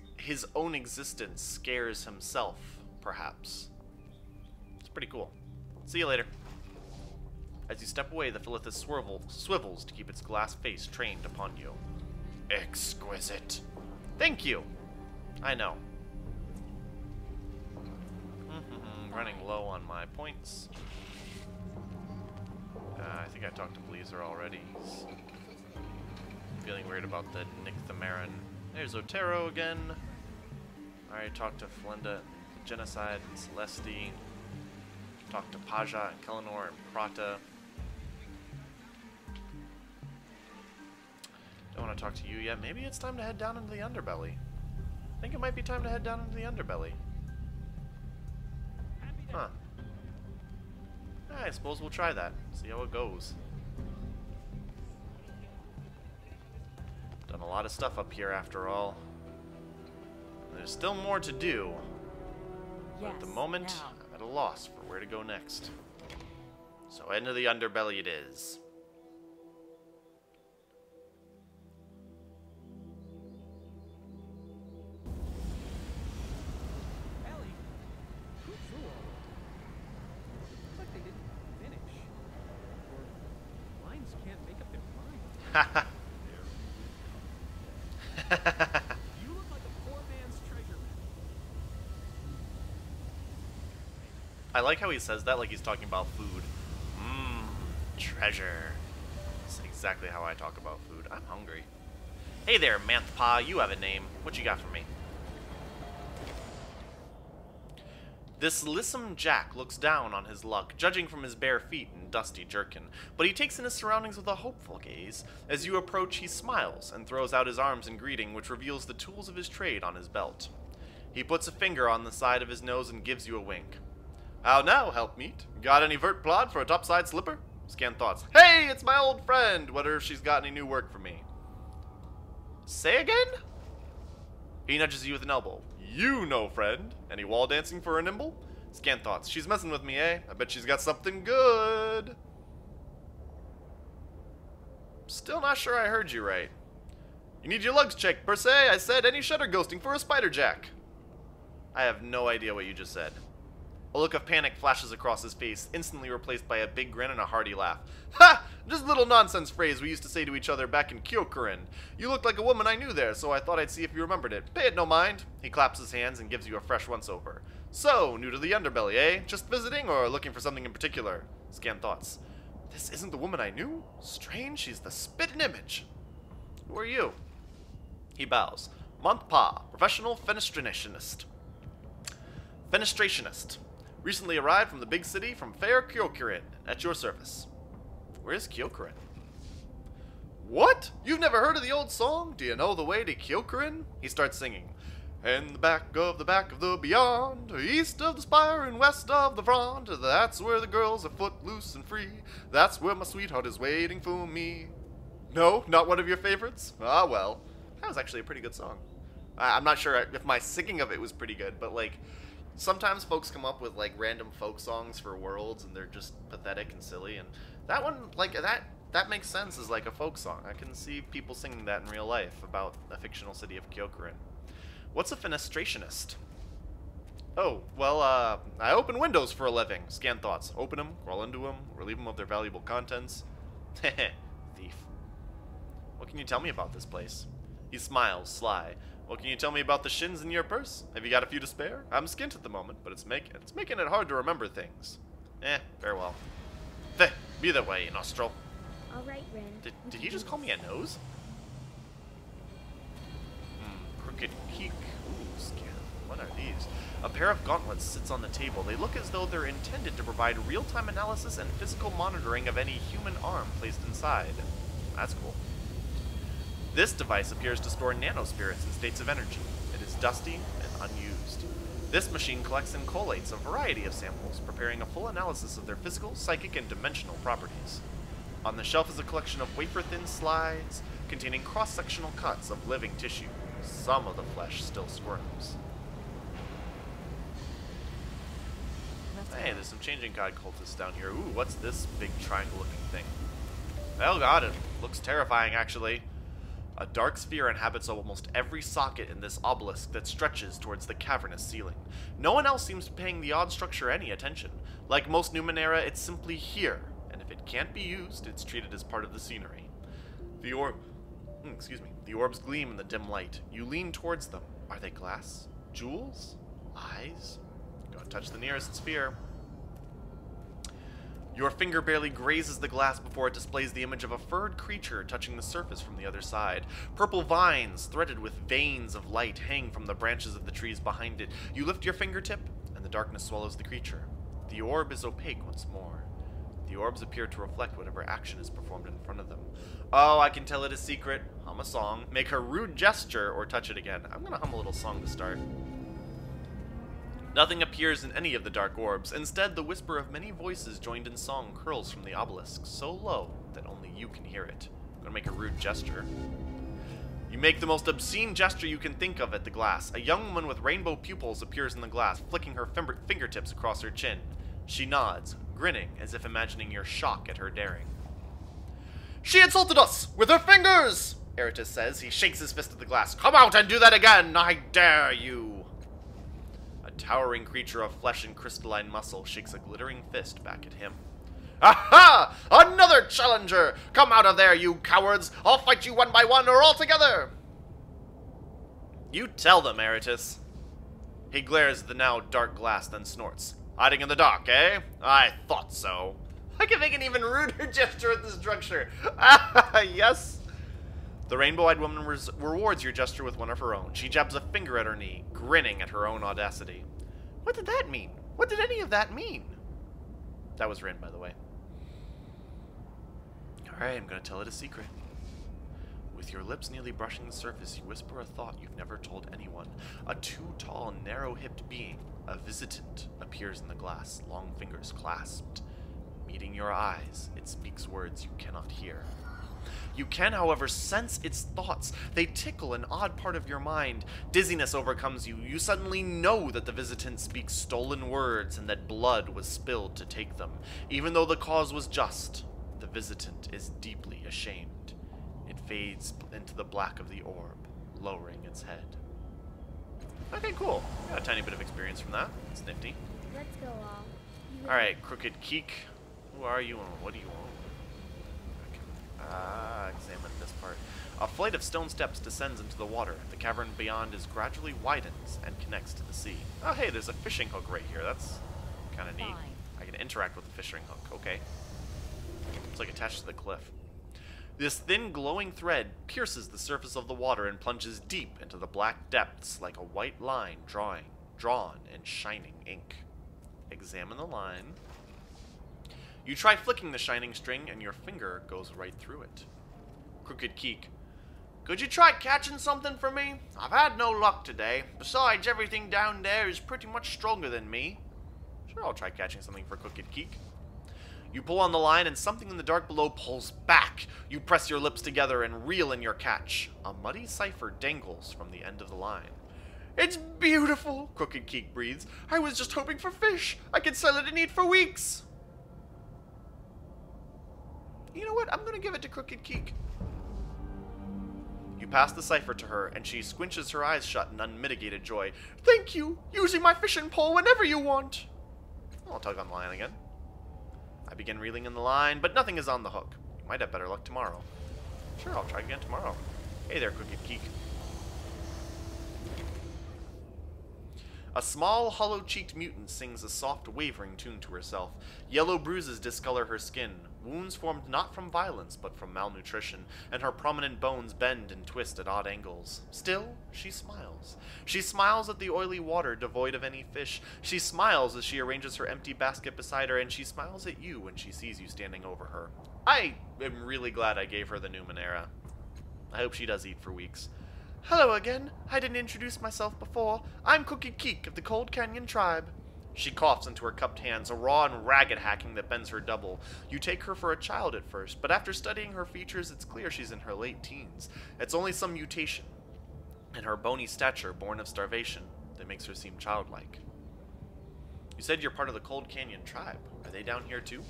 [SPEAKER 1] own existence scares himself, perhaps. It's pretty cool. See you later. As you step away, the Philethus swivels to keep its glass face trained upon you. Exquisite. Thank you. I know. Running low on my points. I think I talked to Bleezer already. He's feeling weird about the Nick the Marin. There's Otero again. I already talked to Flenda, Genocide, and Celeste. Talked to Paja and Kellinor and Prata. Don't want to talk to you yet. Maybe it's time to head down into the underbelly. I think it might be time to head down into the underbelly. Huh. I suppose we'll try that. See how it goes. Done a lot of stuff up here after all. There's still more to do. But at the moment, I'm at a loss for where to go next. So into the underbelly it is.
[SPEAKER 4] Haha. You look like a poor man's treasure map.
[SPEAKER 1] I like how he says that like he's talking about food. Treasure. That's exactly how I talk about food. I'm hungry. Hey there, Manthpa, you have a name. What you got for me? This lissom Jack looks down on his luck, judging from his bare feet and dusty jerkin, but he takes in his surroundings with a hopeful gaze. As you approach, he smiles and throws out his arms in greeting, which reveals the tools of his trade on his belt. He puts a finger on the side of his nose and gives you a wink. How now, helpmeet? Got any vert plod for a topside slipper? Scan thoughts. Hey, it's my old friend. Wonder if she's got any new work for me. Say again? He nudges you with an elbow. You know, friend. Any wall dancing for a nimble? Scan thoughts. She's messing with me, eh? I bet she's got something good. Still not sure I heard you right. You need your lugs checked, per se. I said any shutter ghosting for a spider jack. I have no idea what you just said. A look of panic flashes across his face, instantly replaced by a big grin and a hearty laugh. Ha! Just a little nonsense phrase we used to say to each other back in Kyokurin. You looked like a woman I knew there, so I thought I'd see if you remembered it. Pay it no mind. He claps his hands and gives you a fresh once-over. So, new to the underbelly, eh? Just visiting or looking for something in particular? Scan thoughts. This isn't the woman I knew? Strange, she's the spitting image. Who are you? He bows. Montpa, professional fenestrationist. Fenestrationist. Recently arrived from the big city from fair Kyokurin. At your service. Where's Kyokurin? What? You've never heard of the old song? Do you know the way to Kyokurin? He starts singing. In the back of the beyond, east of the spire and west of the front, that's where the girls are footloose and free. That's where my sweetheart is waiting for me. No? Not one of your favorites? Ah, well. That was actually a pretty good song. I'm not sure if my singing of it was pretty good, but like, sometimes folks come up with like random folk songs for worlds and they're just pathetic and silly, and that one, like, that makes sense as like a folk song. I can see people singing that in real life about a fictional city of Kyokurin. What's a fenestrationist? Oh, well, I open windows for a living. Scan thoughts. Open them, crawl into them, relieve them of their valuable contents. Heh, thief. What can you tell me about this place? He smiles, sly. What can you tell me about the shins in your purse? Have you got a few to spare? I'm skint at the moment, but it's making it hard to remember things. Farewell. Be that way, nostril.
[SPEAKER 2] All right, Ren.
[SPEAKER 1] Did he just call me a nose? Crooked peak. Ooh, scan. What are these? A pair of gauntlets sits on the table. They look as though they're intended to provide real-time analysis and physical monitoring of any human arm placed inside. That's cool. This device appears to store nanospirits in states of energy. It is dusty and unused. This machine collects and collates a variety of samples, preparing a full analysis of their physical, psychic, and dimensional properties. On the shelf is a collection of wafer-thin slides containing cross-sectional cuts of living tissue. Some of the flesh still squirms. Hey, there's some changing god cultists down here. Ooh, what's this big triangle-looking thing? Oh god, it looks terrifying, actually. A dark sphere inhabits almost every socket in this obelisk that stretches towards the cavernous ceiling. No one else seems to be paying the odd structure any attention. Like most Numenera, it's simply here, and if it can't be used, it's treated as part of the scenery. The orbs gleam in the dim light. You lean towards them. Are they glass? Jewels? Eyes? Don't touch the nearest sphere. Your finger barely grazes the glass before it displays the image of a furred creature touching the surface from the other side. Purple vines, threaded with veins of light, hang from the branches of the trees behind it. You lift your fingertip, and the darkness swallows the creature. The orb is opaque once more. The orbs appear to reflect whatever action is performed in front of them. Oh, I can tell it a secret. Hum a song. Make a rude gesture, or touch it again. I'm gonna hum a little song to start. Nothing appears in any of the dark orbs. Instead, the whisper of many voices joined in song curls from the obelisk, so low that only you can hear it. I'm gonna make a rude gesture. You make the most obscene gesture you can think of at the glass. A young woman with rainbow pupils appears in the glass, flicking her fingertips across her chin. She nods, grinning as if imagining your shock at her daring. She insulted us with her fingers! Eratus says. He shakes his fist at the glass. Come out and do that again! I dare you! A towering creature of flesh and crystalline muscle shakes a glittering fist back at him. Aha! Another challenger! Come out of there, you cowards! I'll fight you one by one or all together! You tell them, Eratus. He glares at the now dark glass, then snorts. Hiding in the dark, eh? I thought so. I can make an even ruder gesture at this juncture. Ah, yes! The rainbow-eyed woman rewards your gesture with one of her own. She jabs a finger at her knee, grinning at her own audacity. What did that mean? What did any of that mean? That was Rin, by the way. Alright, I'm gonna tell it a secret. With your lips nearly brushing the surface, you whisper a thought you've never told anyone. A too-tall, narrow-hipped being, a visitant, appears in the glass, long fingers clasped. meeting your eyes. It speaks words you cannot hear. You can, however, sense its thoughts. They tickle an odd part of your mind. Dizziness overcomes you. You suddenly know that the visitant speaks stolen words and that blood was spilled to take them. Even though the cause was just, the visitant is deeply ashamed. It fades into the black of the orb, lowering its head. Okay, cool. Got a tiny bit of experience from that. It's nifty.
[SPEAKER 2] Let's go, all.
[SPEAKER 1] Alright, Crooked Keek. Who are you and what do you own? Examine this part. A flight of stone steps descends into the water. The cavern beyond is gradually widens and connects to the sea. Oh, hey, there's a fishing hook right here. That's kind of neat. I can interact with the fishing hook. Okay. It's like attached to the cliff. This thin glowing thread pierces the surface of the water and plunges deep into the black depths like a white line drawn in shining ink. Examine the line. You try flicking the shining string and your finger goes right through it. Crooked Keek. Could you try catching something for me? I've had no luck today. Besides, everything down there is pretty much stronger than me. Sure, I'll try catching something for Crooked Keek. You pull on the line and something in the dark below pulls back. You press your lips together and reel in your catch. A muddy cipher dangles from the end of the line. It's beautiful, Crooked Keek breathes. I was just hoping for fish. I could sell it and eat for weeks. You know what? I'm going to give it to Crooked Keek. You pass the cipher to her, and she squinches her eyes shut in unmitigated joy. Thank you! Using my fishing pole whenever you want! I'll tug on the line again. I begin reeling in the line, but nothing is on the hook. You might have better luck tomorrow. Sure, I'll try again tomorrow. Hey there, Crooked Keek. A small, hollow-cheeked mutant sings a soft, wavering tune to herself. Yellow bruises discolor her skin, wounds formed not from violence but from malnutrition, and her prominent bones bend and twist at odd angles. Still, she smiles. She smiles at the oily water devoid of any fish. She smiles as she arranges her empty basket beside her, and she smiles at you when she sees you standing over her. I am really glad I gave her the Numenera. I hope she does eat for weeks. Hello again. I didn't introduce myself before. I'm Crooked Keek of the Cold Canyon tribe. She coughs into her cupped hands, a raw and ragged hacking that bends her double. You take her for a child at first, but after studying her features, it's clear she's in her late teens. It's only some mutation in her bony stature born of starvation that makes her seem childlike. You said you're part of the Cold Canyon tribe. Are they down here too?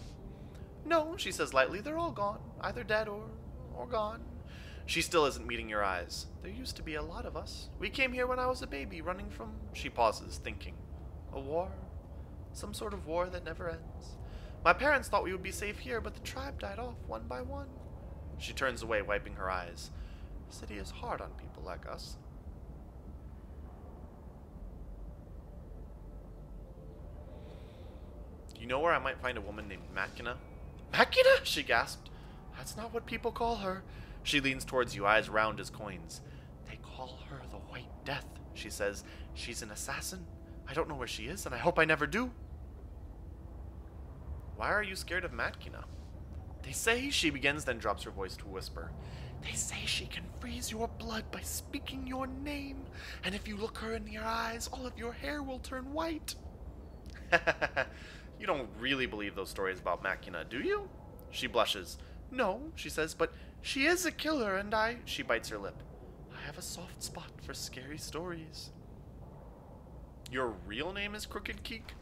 [SPEAKER 1] No, she says lightly. They're all gone. Either dead or gone. She still isn't meeting your eyes. There used to be a lot of us. We came here when I was a baby, running from... She pauses, thinking. A war? Some sort of war that never ends. My parents thought we would be safe here, but the tribe died off one by one. She turns away, wiping her eyes. The city is hard on people like us. You know where I might find a woman named Machina? Machina? She gasped. That's not what people call her. She leans towards you, eyes round as coins. They call her the White Death, she says. She's an assassin. I don't know where she is, and I hope I never do. Why are you scared of Machina? They say, she begins, then drops her voice to a whisper. They say she can freeze your blood by speaking your name, and if you look her in your eyes, all of your hair will turn white. You don't really believe those stories about Machina, do you? She blushes. No, she says, but she is a killer, and she bites her lip. I have a soft spot for scary stories. Your real name is Crooked Keek?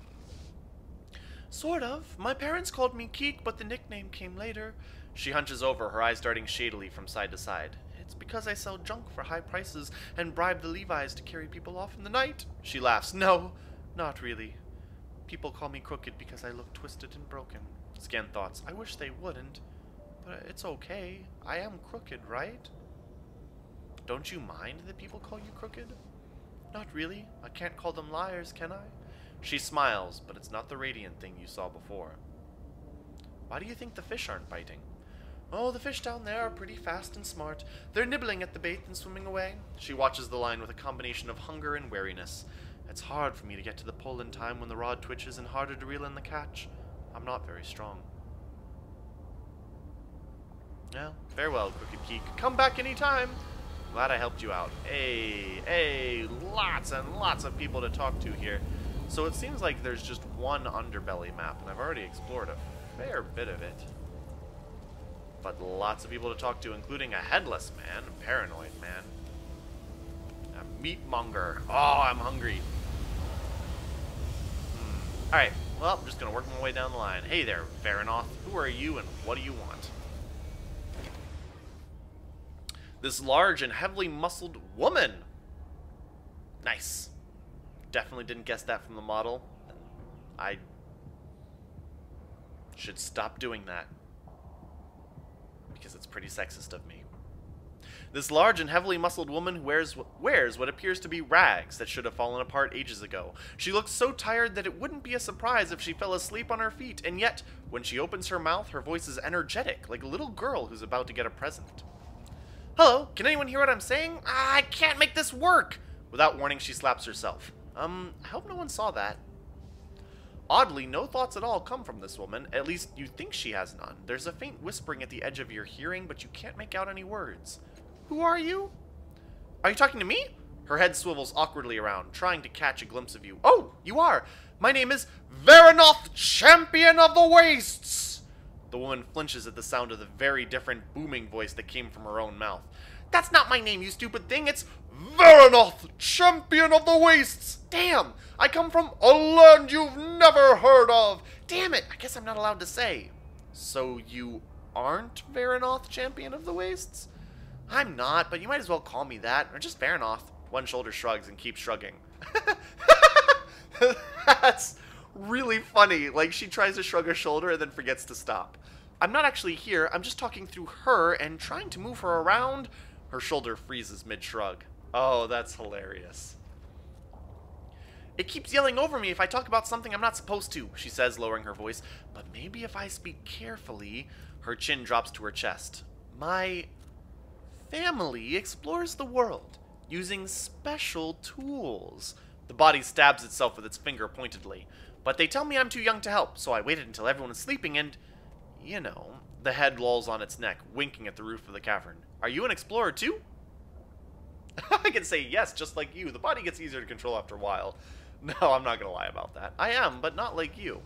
[SPEAKER 1] Sort of. My parents called me Keek, but the nickname came later. She hunches over, her eyes darting shadily from side to side. It's because I sell junk for high prices and bribe the Levi's to carry people off in the night. She laughs. No, not really. People call me Crooked because I look twisted and broken. Scan thoughts. I wish they wouldn't. But it's okay. I am crooked, right? Don't you mind that people call you crooked? Not really. I can't call them liars, can I? She smiles, but it's not the radiant thing you saw before. Why do you think the fish aren't biting? Oh, the fish down there are pretty fast and smart. They're nibbling at the bait and swimming away. She watches the line with a combination of hunger and wariness. It's hard for me to get to the pole in time when the rod twitches and harder to reel in the catch. I'm not very strong. Well, farewell, Crooked Keek. Come back anytime. Glad I helped you out. Hey, lots and lots of people to talk to here. So it seems like there's just one underbelly map, and I've already explored a fair bit of it. But lots of people to talk to, including a headless man, a paranoid man. A meat monger. Oh, I'm hungry. Alright, well, I'm just gonna work my way down the line. Hey there, Wherin I. Who are you and what do you want? This large and heavily muscled woman. Nice. Definitely didn't guess that from the model. I should stop doing that. Because it's pretty sexist of me. This large and heavily muscled woman who wears what appears to be rags that should have fallen apart ages ago. She looks so tired that it wouldn't be a surprise if she fell asleep on her feet, and yet, when she opens her mouth, her voice is energetic, like a little girl who's about to get a present. Hello, can anyone hear what I'm saying? I can't make this work! Without warning, she slaps herself. I hope no one saw that. Oddly, no thoughts at all come from this woman. At least, you think she has none. There's a faint whispering at the edge of your hearing, but you can't make out any words. Who are you? Are you talking to me? Her head swivels awkwardly around, trying to catch a glimpse of you. Oh, you are! My name is Wherin I, Champion of the Wastes! The woman flinches at the sound of the very different booming voice that came from her own mouth. That's not my name, you stupid thing. It's Wherin I, Champion of the Wastes! Damn! I come from a land you've never heard of! Damn it! I guess I'm not allowed to say. So you aren't Wherin I, Champion of the Wastes? I'm not, but you might as well call me that, or just Wherin I. One shoulder shrugs and keeps shrugging. That's really funny. Like, she tries to shrug her shoulder and then forgets to stop. I'm not actually here. I'm just talking through her and trying to move her around. Her shoulder freezes mid-shrug. Oh, that's hilarious. It keeps yelling over me if I talk about something I'm not supposed to, she says, lowering her voice. But maybe if I speak carefully. Her chin drops to her chest. My family explores the world using special tools. The body stabs itself with its finger pointedly. But they tell me I'm too young to help, so I waited until everyone is sleeping and, you know, the head lolls on its neck, winking at the roof of the cavern. Are you an explorer too? I can say yes, just like you. The body gets easier to control after a while. No, I'm not gonna lie about that. I am, but not like you.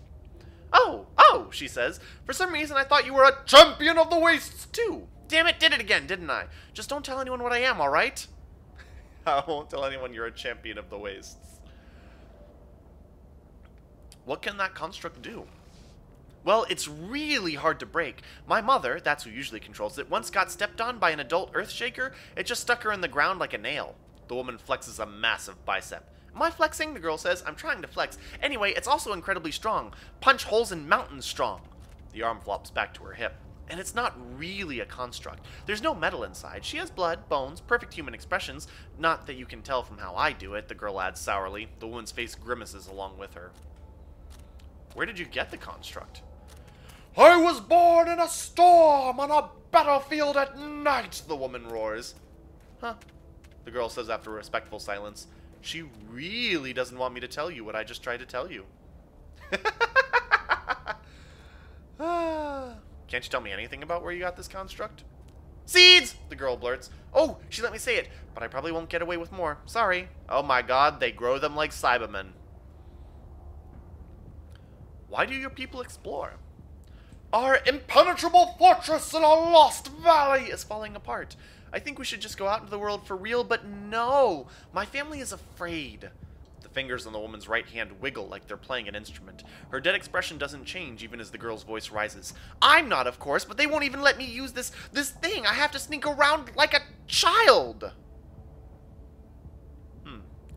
[SPEAKER 1] Oh, she says. For some reason I thought you were a champion of the wastes too. Damn it, did it again, didn't I? Just don't tell anyone what I am, alright? I won't tell anyone you're a champion of the wastes. What can that construct do? Well, it's really hard to break. My mother, that's who usually controls it, once got stepped on by an adult Earthshaker. It just stuck her in the ground like a nail. The woman flexes a massive bicep. Am I flexing? The girl says. I'm trying to flex. Anyway, it's also incredibly strong. Punch holes in mountains strong. The arm flops back to her hip. And it's not really a construct. There's no metal inside. She has blood, bones, perfect human expressions. Not that you can tell from how I do it, the girl adds sourly. The woman's face grimaces along with her. Where did you get the construct? I was born in a storm on a battlefield at night, the woman roars. Huh, the girl says after a respectful silence. She really doesn't want me to tell you what I just tried to tell you. Can't you tell me anything about where you got this construct? Seeds! The girl blurts. Oh, she let me say it, but I probably won't get away with more. Sorry. Oh my god, they grow them like Cybermen. Why do your people explore? Our impenetrable fortress in a lost valley is falling apart. I think we should just go out into the world for real, but no! My family is afraid. The fingers on the woman's right hand wiggle like they're playing an instrument. Her dead expression doesn't change even as the girl's voice rises. I'm not, of course, but they won't even let me use this thing. I have to sneak around like a child.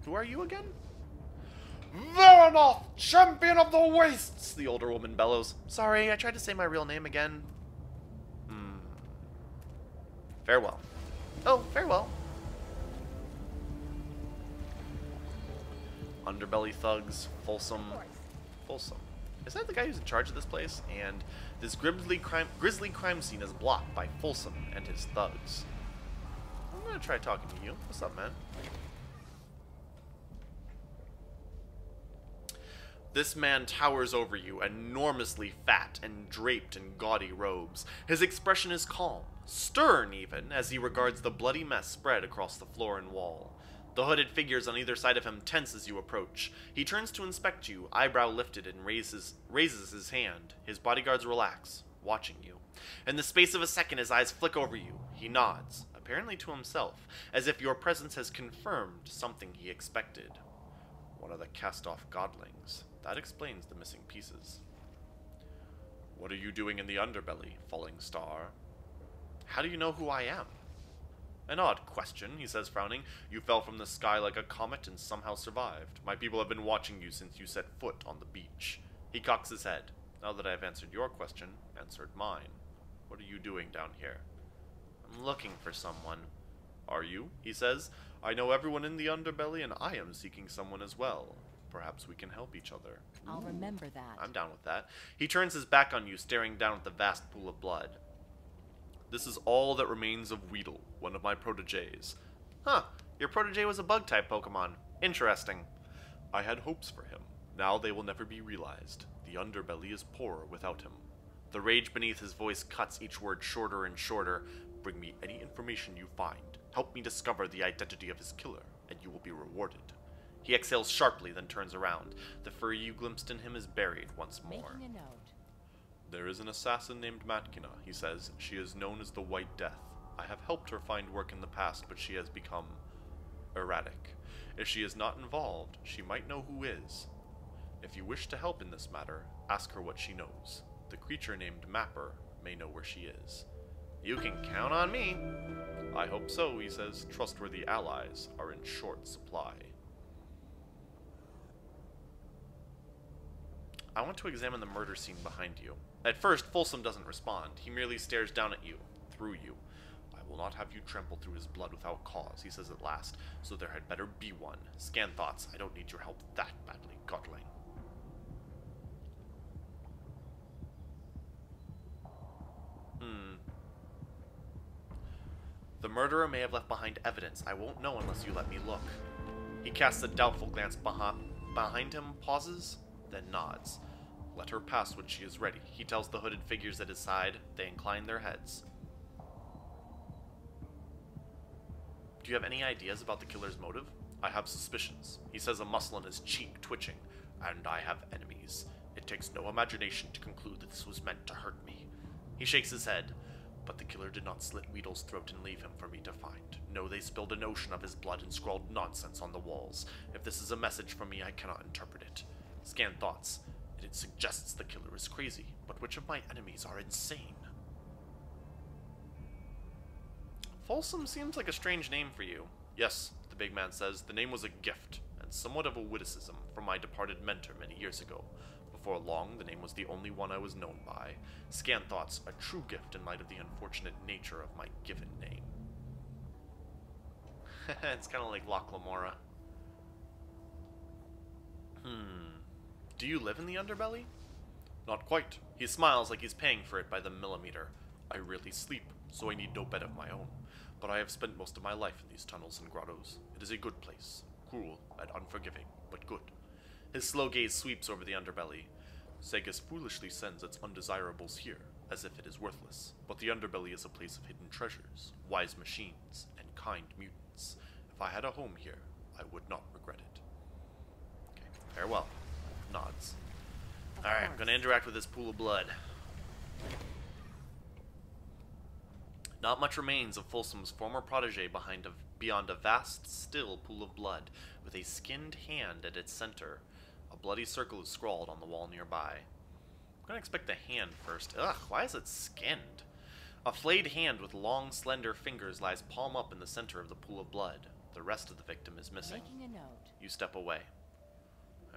[SPEAKER 1] Who are you again? Wherin I, Champion of the Wastes, the older woman bellows. Sorry, I tried to say my real name again. Farewell. Oh, farewell. Underbelly thugs, Folsom. Is that the guy who's in charge of this place? And this grisly crime scene is blocked by Folsom and his thugs. I'm gonna try talking to you. What's up, man? This man towers over you, enormously fat and draped in gaudy robes. His expression is calm, stern even, as he regards the bloody mess spread across the floor and wall. The hooded figures on either side of him tense as you approach. He turns to inspect you, eyebrow lifted, and raises his hand. His bodyguards relax, watching you. In the space of a second, his eyes flick over you. He nods, apparently to himself, as if your presence has confirmed something he expected. One of the cast-off godlings. That explains the missing pieces. What are you doing in the underbelly, falling star? How do you know who I am? An odd question, he says, frowning. You fell from the sky like a comet and somehow survived. My people have been watching you since you set foot on the beach. He cocks his head. Now that I've answered your question, answered mine. What are you doing down here? I'm looking for someone. Are you? He says. I know everyone in the underbelly and I am seeking someone as well. Perhaps we can help each other.
[SPEAKER 5] I'll remember that.
[SPEAKER 1] I'm down with that. He turns his back on you, staring down at the vast pool of blood. This is all that remains of Weedle, one of my proteges. Huh, your protege was a bug-type Pokemon. Interesting. I had hopes for him. Now they will never be realized. The underbelly is poorer without him. The rage beneath his voice cuts each word shorter and shorter. Bring me any information you find. Help me discover the identity of his killer, and you will be rewarded. He exhales sharply, then turns around. The fury you glimpsed in him is buried once more.
[SPEAKER 5] Making a note.
[SPEAKER 1] There is an assassin named Matkina, he says. She is known as the White Death. I have helped her find work in the past, but she has become erratic. If she is not involved, she might know who is. If you wish to help in this matter, ask her what she knows. The creature named Mapper may know where she is. You can count on me. I hope so, he says. Trustworthy allies are in short supply. I want to examine the murder scene behind you. At first, Folsom doesn't respond. He merely stares down at you, through you. I will not have you trample through his blood without cause, he says at last, so there had better be one. Scan thoughts. I don't need your help that badly, godling. The murderer may have left behind evidence. I won't know unless you let me look. He casts a doubtful glance behind him, pauses, then nods. Let her pass when she is ready. He tells the hooded figures at his side. They incline their heads. Do you have any ideas about the killer's motive? I have suspicions. He says, a muscle in his cheek twitching. And I have enemies. It takes no imagination to conclude that this was meant to hurt me. He shakes his head. But the killer did not slit Weedle's throat and leave him for me to find. No, they spilled an ocean of his blood and scrawled nonsense on the walls. If this is a message from me, I cannot interpret it. Scan thoughts. It suggests the killer is crazy, but which of my enemies are insane? Folsom seems like a strange name for you. Yes, the big man says, the name was a gift, and somewhat of a witticism from my departed mentor many years ago. Before long, the name was the only one I was known by. Scan thoughts, a true gift in light of the unfortunate nature of my given name. It's kind of like Loch Lamora. Do you live in the underbelly? Not quite. He smiles like he's paying for it by the millimeter. I rarely sleep, so I need no bed of my own. But I have spent most of my life in these tunnels and grottos. It is a good place. Cruel and unforgiving, but good. His slow gaze sweeps over the underbelly. Segas foolishly sends its undesirables here, as if it is worthless. But the underbelly is a place of hidden treasures, wise machines, and kind mutants. If I had a home here, I would not regret it. Okay, farewell. Nods. Alright, I'm gonna interact with this pool of blood. Not much remains of Folsom's former protege beyond a vast, still pool of blood, with a skinned hand at its center. A bloody circle is scrawled on the wall nearby. I'm gonna expect the hand first. Ugh, why is it skinned? A flayed hand with long, slender fingers lies palm up in the center of the pool of blood. The rest of the victim is missing.
[SPEAKER 5] Making a note.
[SPEAKER 1] You step away.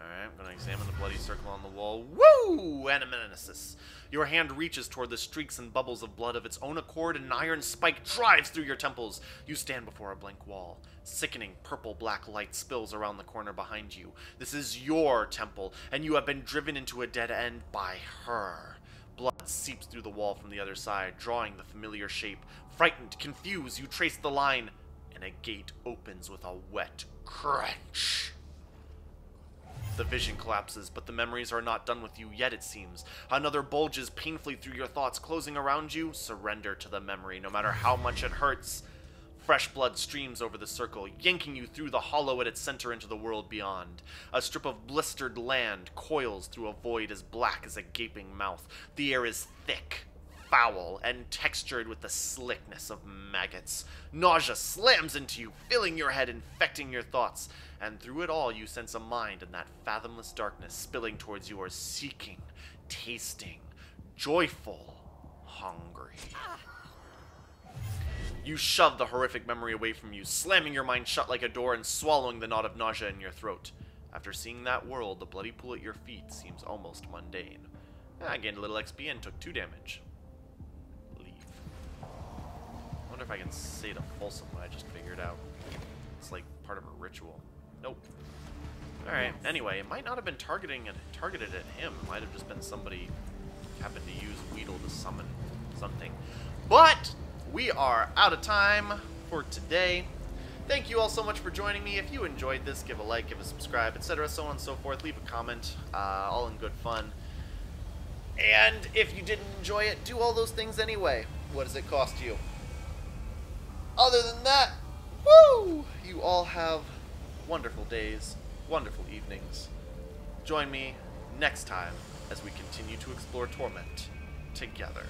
[SPEAKER 1] Alright, I'm gonna examine the bloody circle on the wall. Woo! Anamnesis. Your hand reaches toward the streaks and bubbles of blood of its own accord, and an iron spike drives through your temples. You stand before a blank wall. Sickening purple-black light spills around the corner behind you. This is your temple, and you have been driven into a dead end by her. Blood seeps through the wall from the other side, drawing the familiar shape. Frightened, confused, you trace the line, and a gate opens with a wet crunch. The vision collapses, but the memories are not done with you yet, it seems. Another bulges painfully through your thoughts, closing around you. Surrender to the memory, no matter how much it hurts. Fresh blood streams over the circle, yanking you through the hollow at its center into the world beyond. A strip of blistered land coils through a void as black as a gaping mouth. The air is thick, foul, and textured with the slickness of maggots. Nausea slams into you, filling your head, infecting your thoughts. And through it all, you sense a mind in that fathomless darkness spilling towards you, seeking, tasting, joyful, hungry. You shove the horrific memory away from you, slamming your mind shut like a door and swallowing the knot of nausea in your throat. After seeing that world, the bloody pool at your feet seems almost mundane. I gained a little XP and took 2 damage. Leave. I wonder if I can say to Folsom what I just figured out. It's like part of a ritual. Nope. Alright, anyway, it might not have been targeted at him. It might have just been somebody who happened to use Weedle to summon something. But we are out of time for today. Thank you all so much for joining me. If you enjoyed this, give a like, give a subscribe, etc., so on and so forth. Leave a comment, all in good fun. And if you didn't enjoy it, do all those things anyway. What does it cost you? Other than that, woo! You all have wonderful days, wonderful evenings. Join me next time as we continue to explore Torment together.